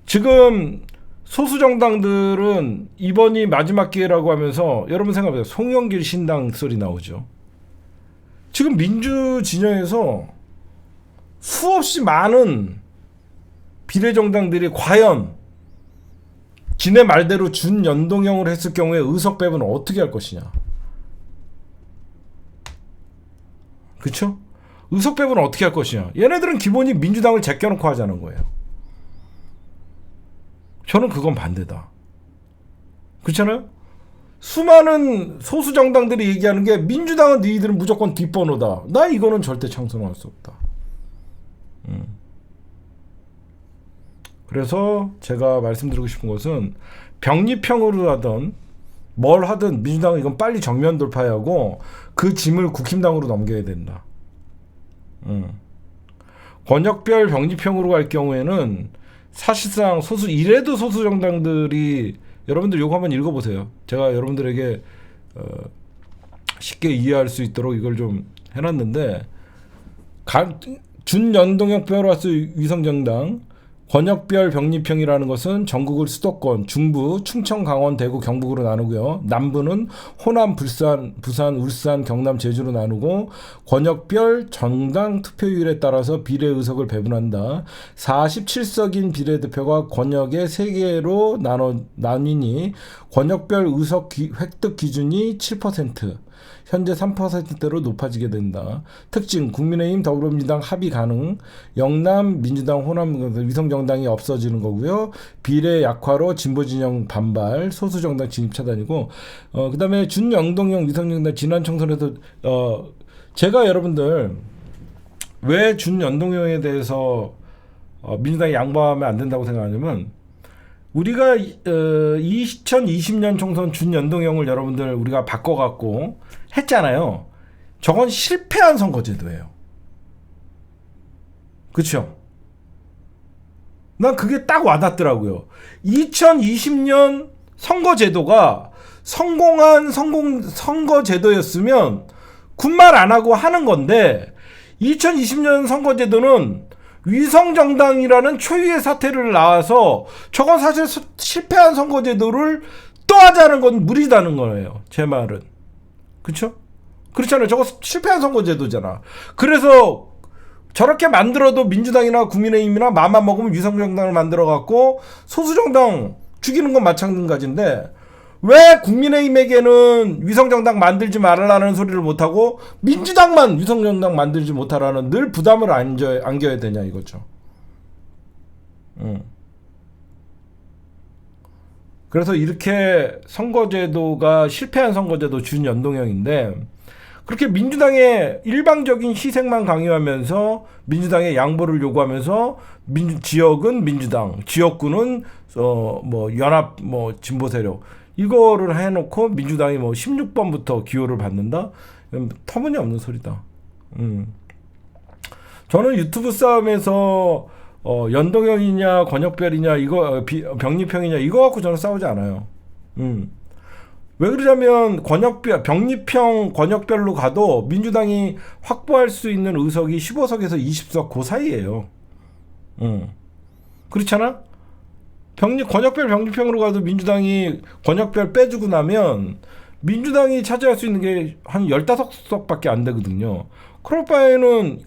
지금 소수 정당들은 이번이 마지막 기회라고 하면서, 여러분 생각해보세요. 송영길 신당 소리 나오죠. 지금 민주 진영에서 수없이 많은 비례정당들이 과연 지네 말대로 준연동형으로 했을 경우에 의석 배분을 어떻게 할 것이냐. 그쵸? 의석 배분을 어떻게 할 것이냐. 얘네들은 기본이 민주당을 제껴놓고 하자는 거예요. 저는 그건 반대다. 그렇잖아요? 수많은 소수 정당들이 얘기하는 게 민주당은 너희들은 무조건 뒷번호다. 나 이거는 절대 찬성할 수 없다. 그래서 제가 말씀드리고 싶은 것은, 병리평으로 하든 뭘 하든 민주당은 이건 빨리 정면 돌파하고 그 짐을 국힘당으로 넘겨야 된다. 권역별 병리평으로 갈 경우에는 사실상 이래도 소수 정당들이, 여러분들 요거 한번 읽어보세요. 제가 여러분들에게 쉽게 이해할 수 있도록 이걸 좀 해놨는데, 준연동형 플러스 위성정당, 권역별 병리평이라는 것은 전국을 수도권, 중부, 충청, 강원, 대구, 경북으로 나누고요. 남부는 호남, 부산, 울산, 경남, 제주로 나누고, 권역별 정당 투표율에 따라서 비례 의석을 배분한다. 47석인 비례대표가 권역에 3개로 나뉘니 권역별 의석 획득 기준이 7%. 현재 3%대로 높아지게 된다. 특징, 국민의힘, 더불어민주당 합의 가능. 영남, 민주당, 호남, 위성정당이 없어지는 거고요. 비례 약화로 진보진영 반발, 소수정당 진입 차단이고, 그 다음에 준연동형 위성정당, 지난 총선에서 제가 여러분들 왜 준연동형에 대해서 민주당이 양보하면 안 된다고 생각하냐면, 우리가 2020년 총선 준연동형을 여러분들 우리가 바꿔갖고 했잖아요. 저건 실패한 선거제도예요. 그렇죠? 난 그게 딱 와닿더라고요. 2020년 선거제도가 성공한 선거제도였으면 군말 안 하고 하는 건데, 2020년 선거제도는 위성정당이라는 초유의 사태를 낳아서 저건 사실 실패한 선거제도를 또 하자는 건 무리다는 거예요. 제 말은. 그쵸? 그렇잖아요. 저거 실패한 선거제도잖아. 그래서 저렇게 만들어도 민주당이나 국민의힘이나 맘만 먹으면 위성정당을 만들어갖고 소수정당 죽이는 건 마찬가지인데, 왜 국민의힘에게는 위성정당 만들지 말라는 소리를 못하고 민주당만 위성정당 만들지 못하라는 늘 부담을 안겨야 되냐 이거죠. 그래서 이렇게 선거제도가 실패한 선거제도 준연동형인데, 그렇게 민주당의 일방적인 희생만 강요하면서 민주당의 양보를 요구하면서 지역은 민주당, 지역구는 연합 진보 세력, 이거를 해놓고 민주당이 16번부터 기호를 받는다? 터무니없는 소리다. 저는 유튜브 싸움에서 연동형이냐 권역별이냐 이거 병리평이냐 이거 갖고 저는 싸우지 않아요. 왜 그러냐면 권역별, 병립형 권역별로 가도 민주당이 확보할 수 있는 의석이 15석에서 20석 그 사이예요. 그렇잖아? 권역별 병립형으로 가도 민주당이 권역별 빼주고 나면 민주당이 차지할 수 있는 게 한 15석밖에 안 되거든요. 그럴 바에는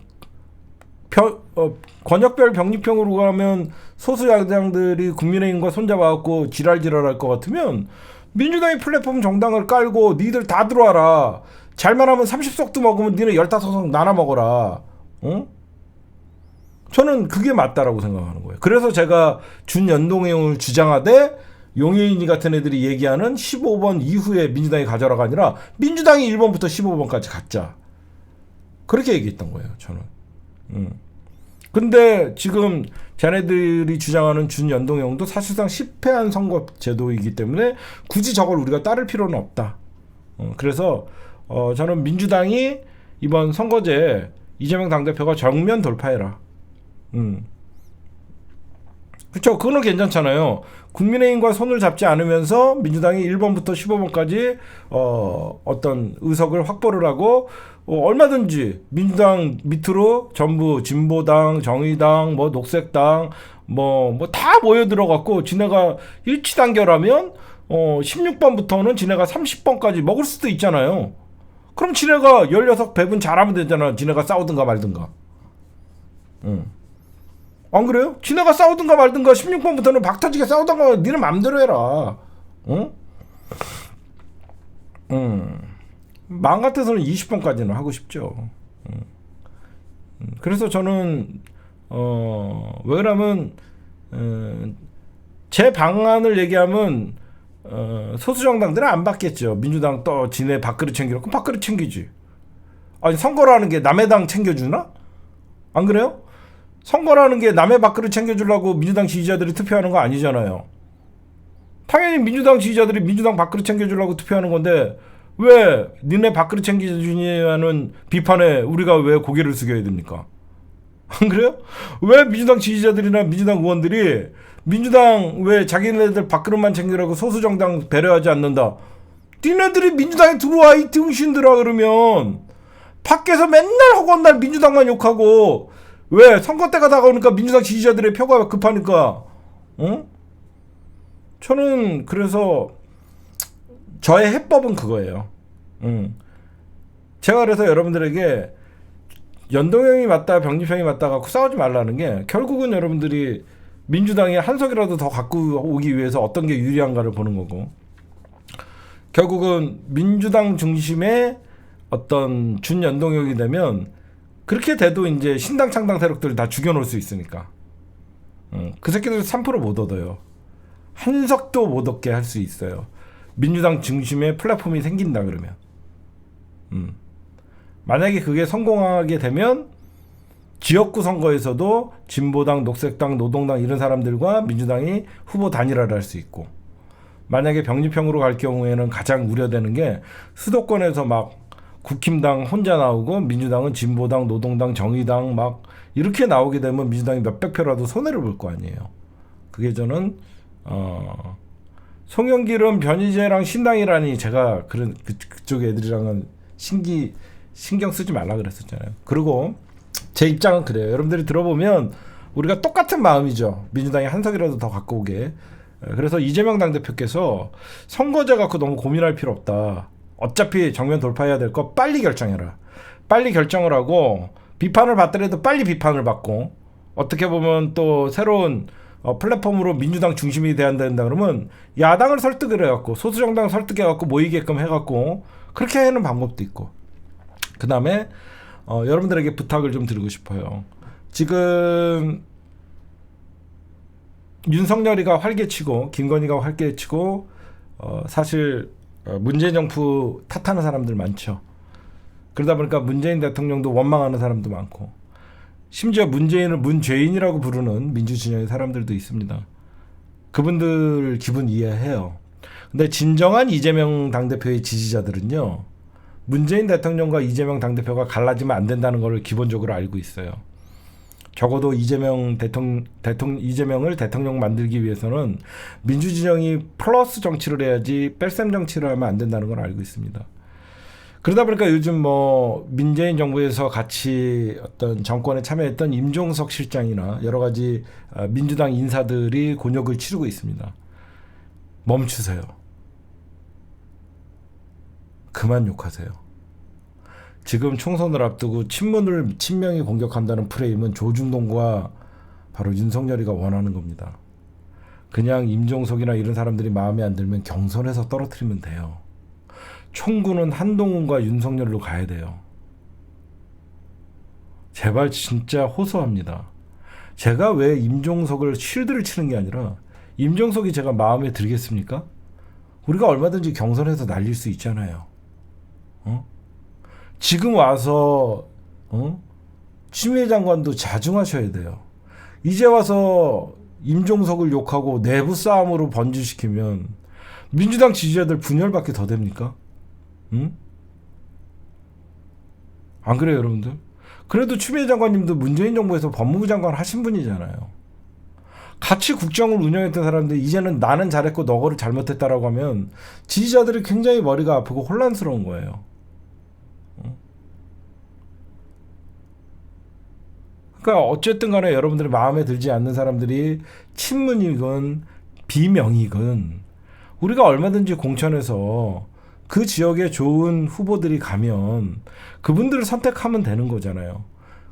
권역별 병립형으로 가면 소수 야당들이 국민의힘과 손잡아갖고 지랄할 것 같으면 민주당이 플랫폼 정당을 깔고 니들 다 들어와라. 잘만 하면 30석도 먹으면 니네 15석 나눠 먹어라. 어? 저는 그게 맞다라고 생각하는 거예요. 그래서 제가 준연동형을 주장하되 용해인이 같은 애들이 얘기하는 15번 이후에 민주당이 가져라가 아니라 민주당이 1번부터 15번까지 갖자. 그렇게 얘기했던 거예요. 저는. 근데 지금 자네들이 주장하는 준연동형도 사실상 실패한 선거 제도이기 때문에 굳이 저걸 우리가 따를 필요는 없다. 그래서 저는 민주당이 이번 선거제 이재명 당대표가 정면 돌파해라. 그렇죠. 그거는 괜찮잖아요. 국민의힘과 손을 잡지 않으면서 민주당이 1번부터 15번까지 어떤 의석을 확보를 하고 얼마든지 민주당 밑으로 전부 진보당, 정의당, 뭐 녹색당 뭐 다 모여 들어갔고 지네가 일치단결하면 16번부터는 지네가 30번까지 먹을 수도 있잖아요. 그럼 지네가 16 배분 잘하면 되잖아. 지네가 싸우든가 말든가. 안 그래요? 지네가 싸우든가 말든가 16번부터는 박터지게 싸우든가 니는 맘대로 해라. 응? 마음 같아서는 20번까지는 하고 싶죠. 그래서 저는 왜 그러면 제 방안을 얘기하면 소수정당들은 안 받겠죠. 민주당 또 지네 밥그릇 챙기라고 그럼 밥그릇 챙기지. 아니 선거라는 게 남의 당 챙겨주나? 안 그래요? 선거라는 게 남의 밥그릇 챙겨주려고 민주당 지지자들이 투표하는 거 아니잖아요. 당연히 민주당 지지자들이 민주당 밥그릇 챙겨주려고 투표하는 건데 왜 니네 밥그릇 챙겨주냐는 비판에 우리가 왜 고개를 숙여야 됩니까? 안 그래요? 왜 민주당 지지자들이나 민주당 의원들이 민주당 왜 자기네들 밥그릇만 챙기라고 소수정당 배려하지 않는다. 니네들이 민주당에 들어와 이 등신들아. 그러면 밖에서 맨날 허건날 민주당만 욕하고 왜 선거 때가 다가오니까 민주당 지지자들의 표가 급하니까. 저는 그래서 저의 해법은 그거예요. 제가 그래서 여러분들에게 연동형이 맞다 병립형이 맞다 갖고 싸우지 말라는 게 결국은 여러분들이 민주당이 한 석이라도 더 갖고 오기 위해서 어떤 게 유리한가를 보는 거고, 결국은 민주당 중심의 어떤 준연동형이 되면 그렇게 돼도 이제 신당 창당 세력들 다 죽여놓을 수 있으니까 그 새끼들 3% 못 얻어요. 한 석도 못 얻게 할 수 있어요. 민주당 중심의 플랫폼이 생긴다 그러면. 만약에 그게 성공하게 되면 지역구 선거에서도 진보당, 녹색당, 노동당 이런 사람들과 민주당이 후보 단일화를 할 수 있고, 만약에 병립형으로 갈 경우에는 가장 우려되는 게 수도권에서 막 국힘당 혼자 나오고 민주당은 진보당, 노동당, 정의당 막 이렇게 나오게 되면 민주당이 몇백 표라도 손해를 볼 거 아니에요. 그게 저는 송영길은 변희재랑 신당이라니 제가 그쪽 애들이랑은 신경 쓰지 말라 그랬었잖아요. 그리고 제 입장은 그래요. 여러분들이 들어보면 우리가 똑같은 마음이죠. 민주당이 한 석이라도 더 갖고 오게. 그래서 이재명 당대표께서 선거제 갖고 너무 고민할 필요 없다. 어차피 정면 돌파해야 될 거 빨리 결정해라. 빨리 결정을 하고 비판을 받더라도 빨리 비판을 받고, 어떻게 보면 또 새로운 플랫폼으로 민주당 중심이 돼야 된다 그러면 야당을 설득을 해갖고 소수정당 설득해갖고 모이게끔 해갖고 그렇게 하는 방법도 있고, 그 다음에 여러분들에게 부탁을 좀 드리고 싶어요. 지금 윤석열이가 활개치고 김건희가 활개치고 사실 문재인 정부 탓하는 사람들 많죠. 그러다 보니까 문재인 대통령도 원망하는 사람도 많고, 심지어 문재인을 문죄인이라고 부르는 민주진영의 사람들도 있습니다. 그분들 기분 이해해요. 근데 진정한 이재명 당대표의 지지자들은요, 문재인 대통령과 이재명 당대표가 갈라지면 안 된다는 걸 기본적으로 알고 있어요. 적어도 이재명을 대통령 만들기 위해서는 민주진영이 플러스 정치를 해야지 뺄셈 정치를 하면 안 된다는 걸 알고 있습니다. 그러다 보니까 요즘 뭐 문재인 정부에서 같이 어떤 정권에 참여했던 임종석 실장이나 여러 가지 민주당 인사들이 곤욕을 치르고 있습니다. 멈추세요. 그만 욕하세요. 지금 총선을 앞두고 친명이 공격한다는 프레임은 조중동과 바로 윤석열이가 원하는 겁니다. 그냥 임종석이나 이런 사람들이 마음에 안 들면 경선에서 떨어뜨리면 돼요. 총구는 한동훈과 윤석열로 가야 돼요. 제발 진짜 호소합니다. 제가 왜 임종석을 쉴드를 치는 게 아니라 임종석이 제가 마음에 들겠습니까? 우리가 얼마든지 경선에서 날릴 수 있잖아요. 지금 와서 추미애 장관도 자중하셔야 돼요. 이제 와서 임종석을 욕하고 내부 싸움으로 번지시키면 민주당 지지자들 분열밖에 더 됩니까? 안 그래요, 여러분들? 그래도 추미애 장관님도 문재인 정부에서 법무부 장관 하신 분이잖아요. 같이 국정을 운영했던 사람들 이제는 나는 잘했고 너거를 잘못했다라고 하면 지지자들이 굉장히 머리가 아프고 혼란스러운 거예요. 그러니까 어쨌든 간에 여러분들이 마음에 들지 않는 사람들이 친문이건 비명이건 우리가 얼마든지 공천해서 그 지역에 좋은 후보들이 가면 그분들을 선택하면 되는 거잖아요.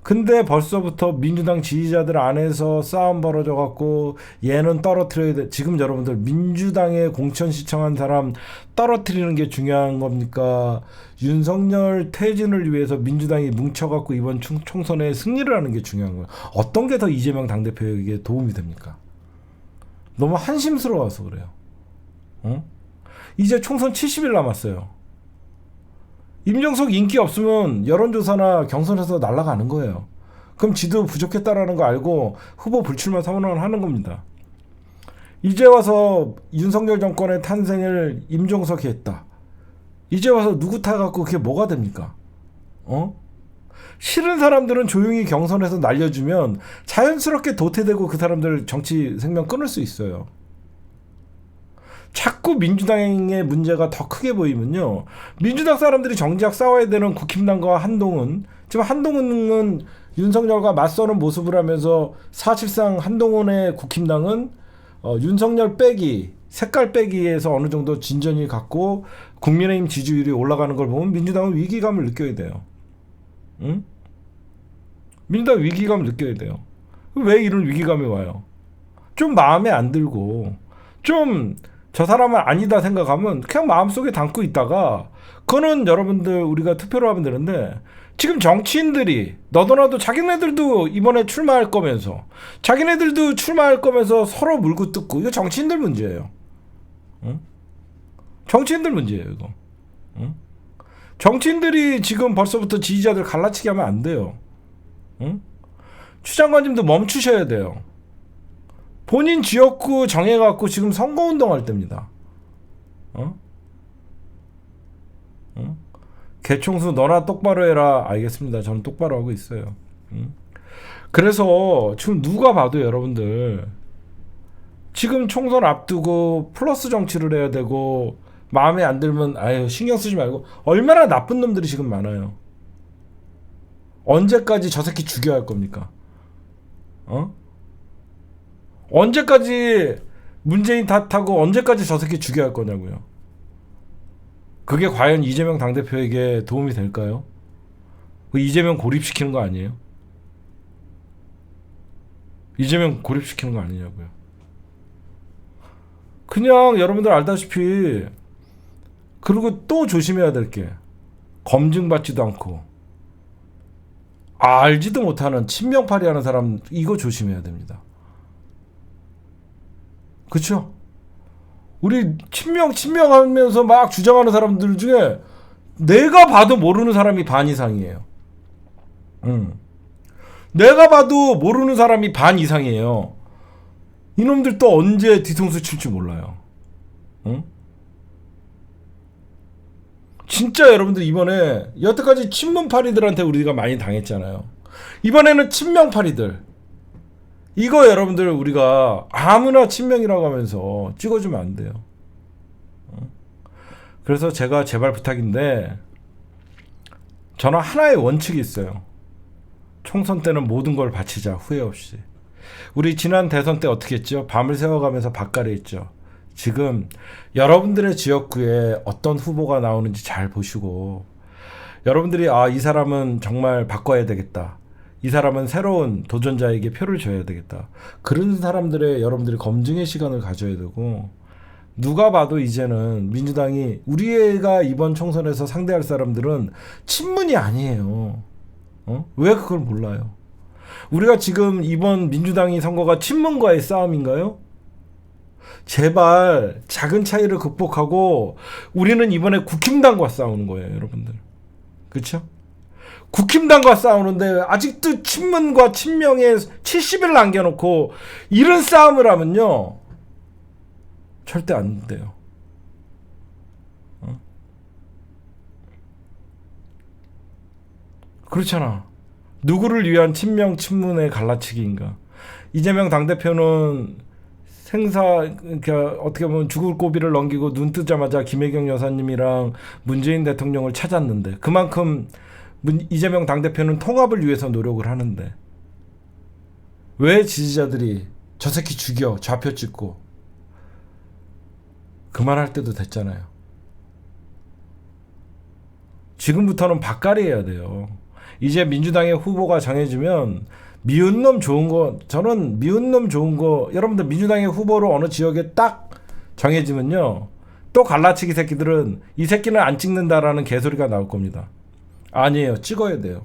근데 벌써부터 민주당 지지자들 안에서 싸움 벌어져 갖고 얘는 떨어뜨려야 돼. 지금 여러분들 민주당에 공천 시청한 사람 떨어뜨리는 게 중요한 겁니까? 윤석열 퇴진을 위해서 민주당이 뭉쳐갖고 이번 총선에 승리를 하는 게 중요한 거예요. 어떤 게 더 이재명 당대표에게 도움이 됩니까? 너무 한심스러워서 그래요. 이제 총선 70일 남았어요. 임종석 인기 없으면 여론조사나 경선에서 날아가는 거예요. 그럼 지도 부족했다라는 거 알고 후보 불출마 선언을 하는 겁니다. 이제 와서 윤석열 정권의 탄생을 임종석이 했다. 이제 와서 누구 타갖고 그게 뭐가 됩니까? 싫은 사람들은 조용히 경선에서 날려주면 자연스럽게 도태되고 그 사람들 정치 생명 끊을 수 있어요. 자꾸 민주당의 문제가 더 크게 보이면요. 민주당 사람들이 정작 싸워야 되는 국힘당과 한동훈. 지금 한동훈은 윤석열과 맞서는 모습을 하면서 사실상 한동훈의 국힘당은 윤석열 빼기, 색깔 빼기에서 어느 정도 진전이 갔고 국민의힘 지지율이 올라가는 걸 보면 민주당은 위기감을 느껴야 돼요. 민주당 위기감을 느껴야 돼요. 왜 이런 위기감이 와요? 좀 마음에 안 들고 좀 저 사람은 아니다 생각하면 그냥 마음속에 담고 있다가 그거는 여러분들 우리가 투표를 하면 되는데 지금 정치인들이 너도나도 자기네들도 이번에 출마할 거면서 자기네들도 출마할 거면서 서로 물고 뜯고 이거 정치인들 문제예요. 정치인들 문제예요 이거. 정치인들이 지금 벌써부터 지지자들 갈라치기 하면 안 돼요. 추 장관님도 멈추셔야 돼요. 본인 지역구 정해갖고 지금 선거운동할 때입니다. 개총수 너나 똑바로 해라. 알겠습니다. 저는 똑바로 하고 있어요. 그래서 지금 누가 봐도 여러분들 지금 총선 앞두고 플러스 정치를 해야 되고 마음에 안 들면 아유 신경 쓰지 말고 얼마나 나쁜 놈들이 지금 많아요. 언제까지 저 새끼 죽여야 할 겁니까? 언제까지 문재인 탓하고 언제까지 저 새끼 죽여야 할 거냐고요. 그게 과연 이재명 당대표에게 도움이 될까요? 이재명 고립시키는 거 아니에요? 이재명 고립시키는 거 아니냐고요. 그냥 여러분들 알다시피 그리고 또 조심해야 될 게 검증받지도 않고 알지도 못하는 친명팔이 하는 사람 이거 조심해야 됩니다. 그쵸? 우리 친명하면서 막 주장하는 사람들 중에 내가 봐도 모르는 사람이 반 이상이에요. 내가 봐도 모르는 사람이 반 이상이에요. 이놈들 또 언제 뒤통수 칠지 몰라요. 진짜 여러분들 이번에 여태까지 친문파리들한테 우리가 많이 당했잖아요. 이번에는 친명파리들 이거 여러분들 우리가 아무나 친명이라고 하면서 찍어주면 안 돼요. 그래서 제가 제발 부탁인데, 저는 하나의 원칙이 있어요. 총선 때는 모든 걸 바치자, 후회 없이. 우리 지난 대선 때 어떻게 했죠? 밤을 새워가면서 밭갈이 했죠. 지금 여러분들의 지역구에 어떤 후보가 나오는지 잘 보시고, 여러분들이 이 사람은 정말 바꿔야 되겠다, 이 사람은 새로운 도전자에게 표를 줘야 되겠다, 그런 사람들의 여러분들이 검증의 시간을 가져야 되고, 누가 봐도 이제는 민주당이, 우리가 이번 총선에서 상대할 사람들은 친문이 아니에요. 왜 그걸 몰라요? 우리가 지금 이번 민주당이 선거가 친문과의 싸움인가요? 제발 작은 차이를 극복하고, 우리는 이번에 국힘당과 싸우는 거예요, 여러분들. 그렇죠? 국힘당과 싸우는데 아직도 친문과 친명에 70일 남겨놓고 이런 싸움을 하면요, 절대 안 돼요. 그렇잖아. 누구를 위한 친명 친문의 갈라치기인가? 이재명 당대표는 그러니까 어떻게 보면 죽을 고비를 넘기고 눈 뜨자마자 김혜경 여사님이랑 문재인 대통령을 찾았는데, 그만큼 이재명 당대표는 통합을 위해서 노력을 하는데, 왜 지지자들이 저 새끼 죽여, 좌표 찍고, 그만할 때도 됐잖아요. 지금부터는 밭갈이 해야 돼요. 이제 민주당의 후보가 정해지면 미운 놈 좋은 거, 저는 미운 놈 좋은 거, 여러분들 민주당의 후보로 어느 지역에 딱 정해지면요, 또 갈라치기 새끼들은 이 새끼는 안 찍는다라는 개소리가 나올 겁니다. 아니에요. 찍어야 돼요.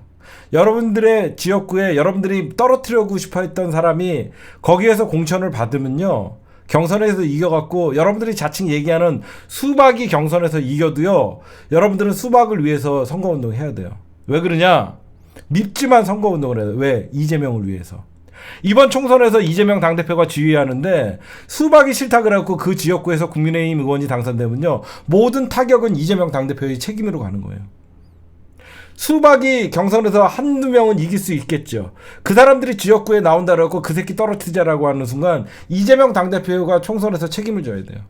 여러분들의 지역구에 여러분들이 떨어뜨리고 싶어 했던 사람이 거기에서 공천을 받으면요, 경선에서 이겨갖고, 여러분들이 자칭 얘기하는 수박이 경선에서 이겨도요, 여러분들은 수박을 위해서 선거운동 해야 돼요. 왜 그러냐? 밉지만 선거운동을 해요. 왜? 이재명을 위해서. 이번 총선에서 이재명 당대표가 지휘하는데, 수박이 싫다 그래갖고 그 지역구에서 국민의힘 의원이 당선되면요, 모든 타격은 이재명 당대표의 책임으로 가는 거예요. 수박이 경선에서 한두 명은 이길 수 있겠죠. 그 사람들이 지역구에 나온다 그러고 그 새끼 떨어뜨리자라고 하는 순간 이재명 당대표가 총선에서 책임을 져야 돼요.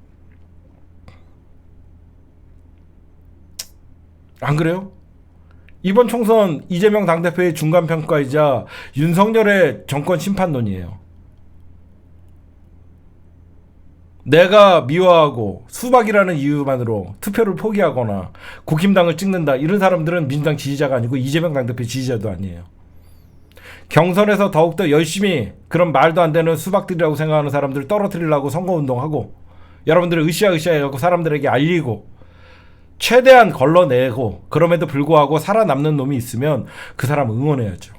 안 그래요? 이번 총선 이재명 당대표의 중간평가이자 윤석열의 정권 심판론이에요. 내가 미워하고 수박이라는 이유만으로 투표를 포기하거나 국힘당을 찍는다, 이런 사람들은 민주당 지지자가 아니고 이재명 당대표 지지자도 아니에요. 경선에서 더욱더 열심히 그런 말도 안 되는 수박들이라고 생각하는 사람들 떨어뜨리려고 선거운동하고, 여러분들을 으쌰으쌰 해갖고 사람들에게 알리고 최대한 걸러내고, 그럼에도 불구하고 살아남는 놈이 있으면 그 사람 응원해야죠.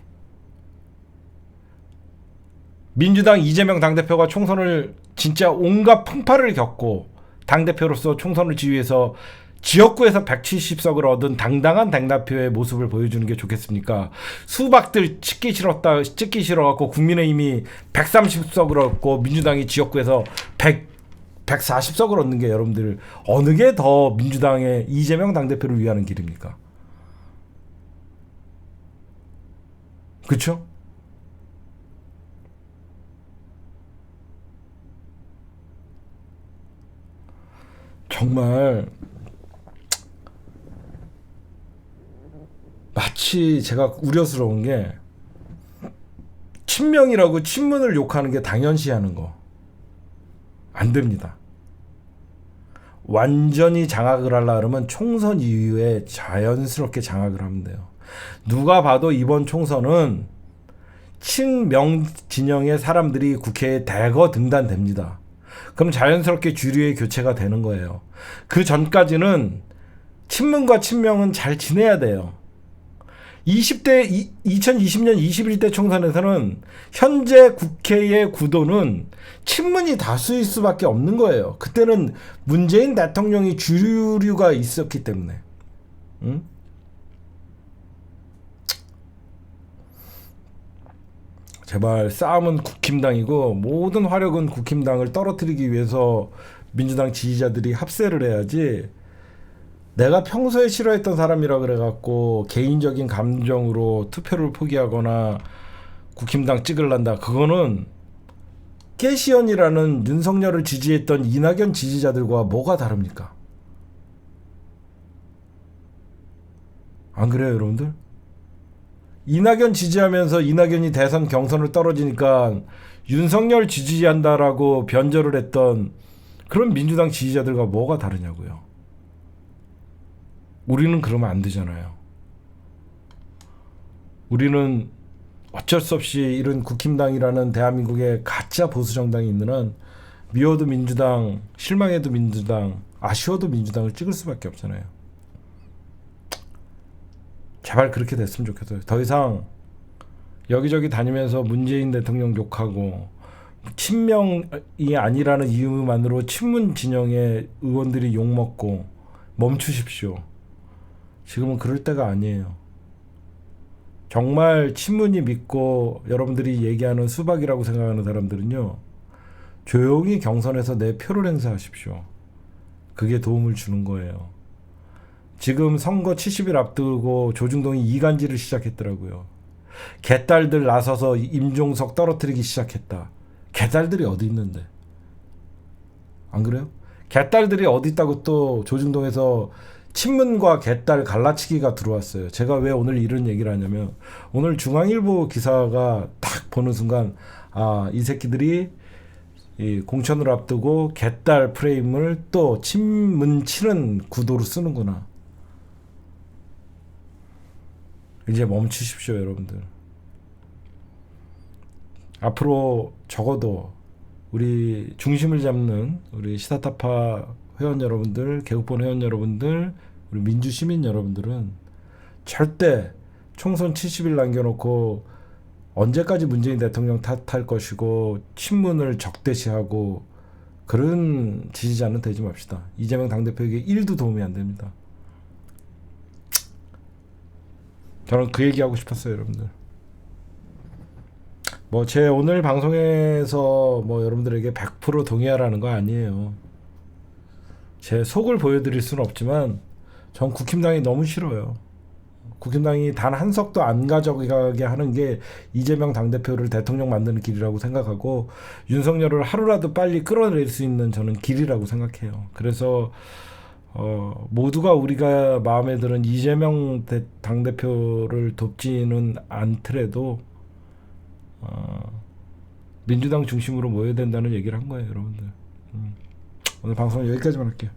민주당 이재명 당대표가 총선을 진짜 온갖 풍파를 겪고 당대표로서 총선을 지휘해서 지역구에서 170석을 얻은 당당한 당대표의 모습을 보여주는 게 좋겠습니까? 수박들 찍기 싫어갖고 국민의힘이 130석을 얻고 민주당이 지역구에서 140석을 얻는 게, 여러분들 어느 게 더 민주당의 이재명 당대표를 위하는 길입니까? 그쵸? 정말 마치 제가 우려스러운 게, 친명이라고 친문을 욕하는 게 당연시하는 거 안 됩니다. 완전히 장악을 하려 그러면 총선 이후에 자연스럽게 장악을 하면 돼요. 누가 봐도 이번 총선은 친명 진영의 사람들이 국회에 대거 등단됩니다. 그럼 자연스럽게 주류의 교체가 되는 거예요. 그 전까지는 친문과 친명은 잘 지내야 돼요. 2020년 21대 총선에서는 현재 국회의 구도는 친문이 다수일 수밖에 없는 거예요. 그때는 문재인 대통령이 주류가 있었기 때문에. 응? 제발 싸움은 국힘당이고 모든 화력은 국힘당을 떨어뜨리기 위해서 민주당 지지자들이 합세를 해야지, 내가 평소에 싫어했던 사람이라 그래갖고 개인적인 감정으로 투표를 포기하거나 국힘당 찍을란다, 그거는 박계시언이라는 윤석열을 지지했던 이낙연 지지자들과 뭐가 다릅니까? 안 그래요, 여러분들? 이낙연 지지하면서 이낙연이 대선 경선을 떨어지니까 윤석열 지지한다라고 변절을 했던 그런 민주당 지지자들과 뭐가 다르냐고요. 우리는 그러면 안 되잖아요. 우리는 어쩔 수 없이 이런 국힘당이라는 대한민국의 가짜 보수 정당이 있는 한 미워도 민주당, 실망해도 민주당, 아쉬워도 민주당을 찍을 수밖에 없잖아요. 제발 그렇게 됐으면 좋겠어요. 더 이상 여기저기 다니면서 문재인 대통령 욕하고 친명이 아니라는 이유만으로 친문 진영의 의원들이 욕먹고 멈추십시오. 지금은 그럴 때가 아니에요. 정말 친문이 믿고 여러분들이 얘기하는 수박이라고 생각하는 사람들은요, 조용히 경선에서 내 표를 행사하십시오. 그게 도움을 주는 거예요. 지금 선거 70일 앞두고 조중동이 이간질을 시작했더라고요. 개딸들 나서서 임종석 떨어뜨리기 시작했다. 개딸들이 어디 있는데? 안 그래요? 개딸들이 어디 있다고 또 조중동에서 친문과 개딸 갈라치기가 들어왔어요. 제가 왜 오늘 이런 얘기를 하냐면, 오늘 중앙일보 기사가 딱 보는 순간, 아, 이 새끼들이 이 공천을 앞두고 개딸 프레임을 또 친문 치는 구도로 쓰는구나. 이제 멈추십시오, 여러분들. 앞으로 적어도 우리 중심을 잡는 우리 시사타파 회원 여러분들, 개국본 회원 여러분들, 우리 민주 시민 여러분들은 절대 총선 70일 남겨놓고 언제까지 문재인 대통령 탓할 것이고 친문을 적대시하고 그런 지지자는 되지 맙시다. 이재명 당대표에게 1도 도움이 안 됩니다. 저는 그 얘기하고 싶었어요, 여러분들. 뭐 제 오늘 방송에서 뭐 여러분들에게 100% 동의하라는 거 아니에요. 제 속을 보여드릴 수는 없지만 전 국힘당이 너무 싫어요. 국힘당이 단 한 석도 안 가져가게 하는 게 이재명 당대표를 대통령 만드는 길이라고 생각하고 윤석열을 하루라도 빨리 끌어낼 수 있는 저는 길이라고 생각해요. 그래서 모두가 우리가 마음에 드는 이재명 당대표를 돕지는 않더라도 민주당 중심으로 모여야 된다는 얘기를 한 거예요, 여러분들. 오늘 방송은 여기까지만 할게요.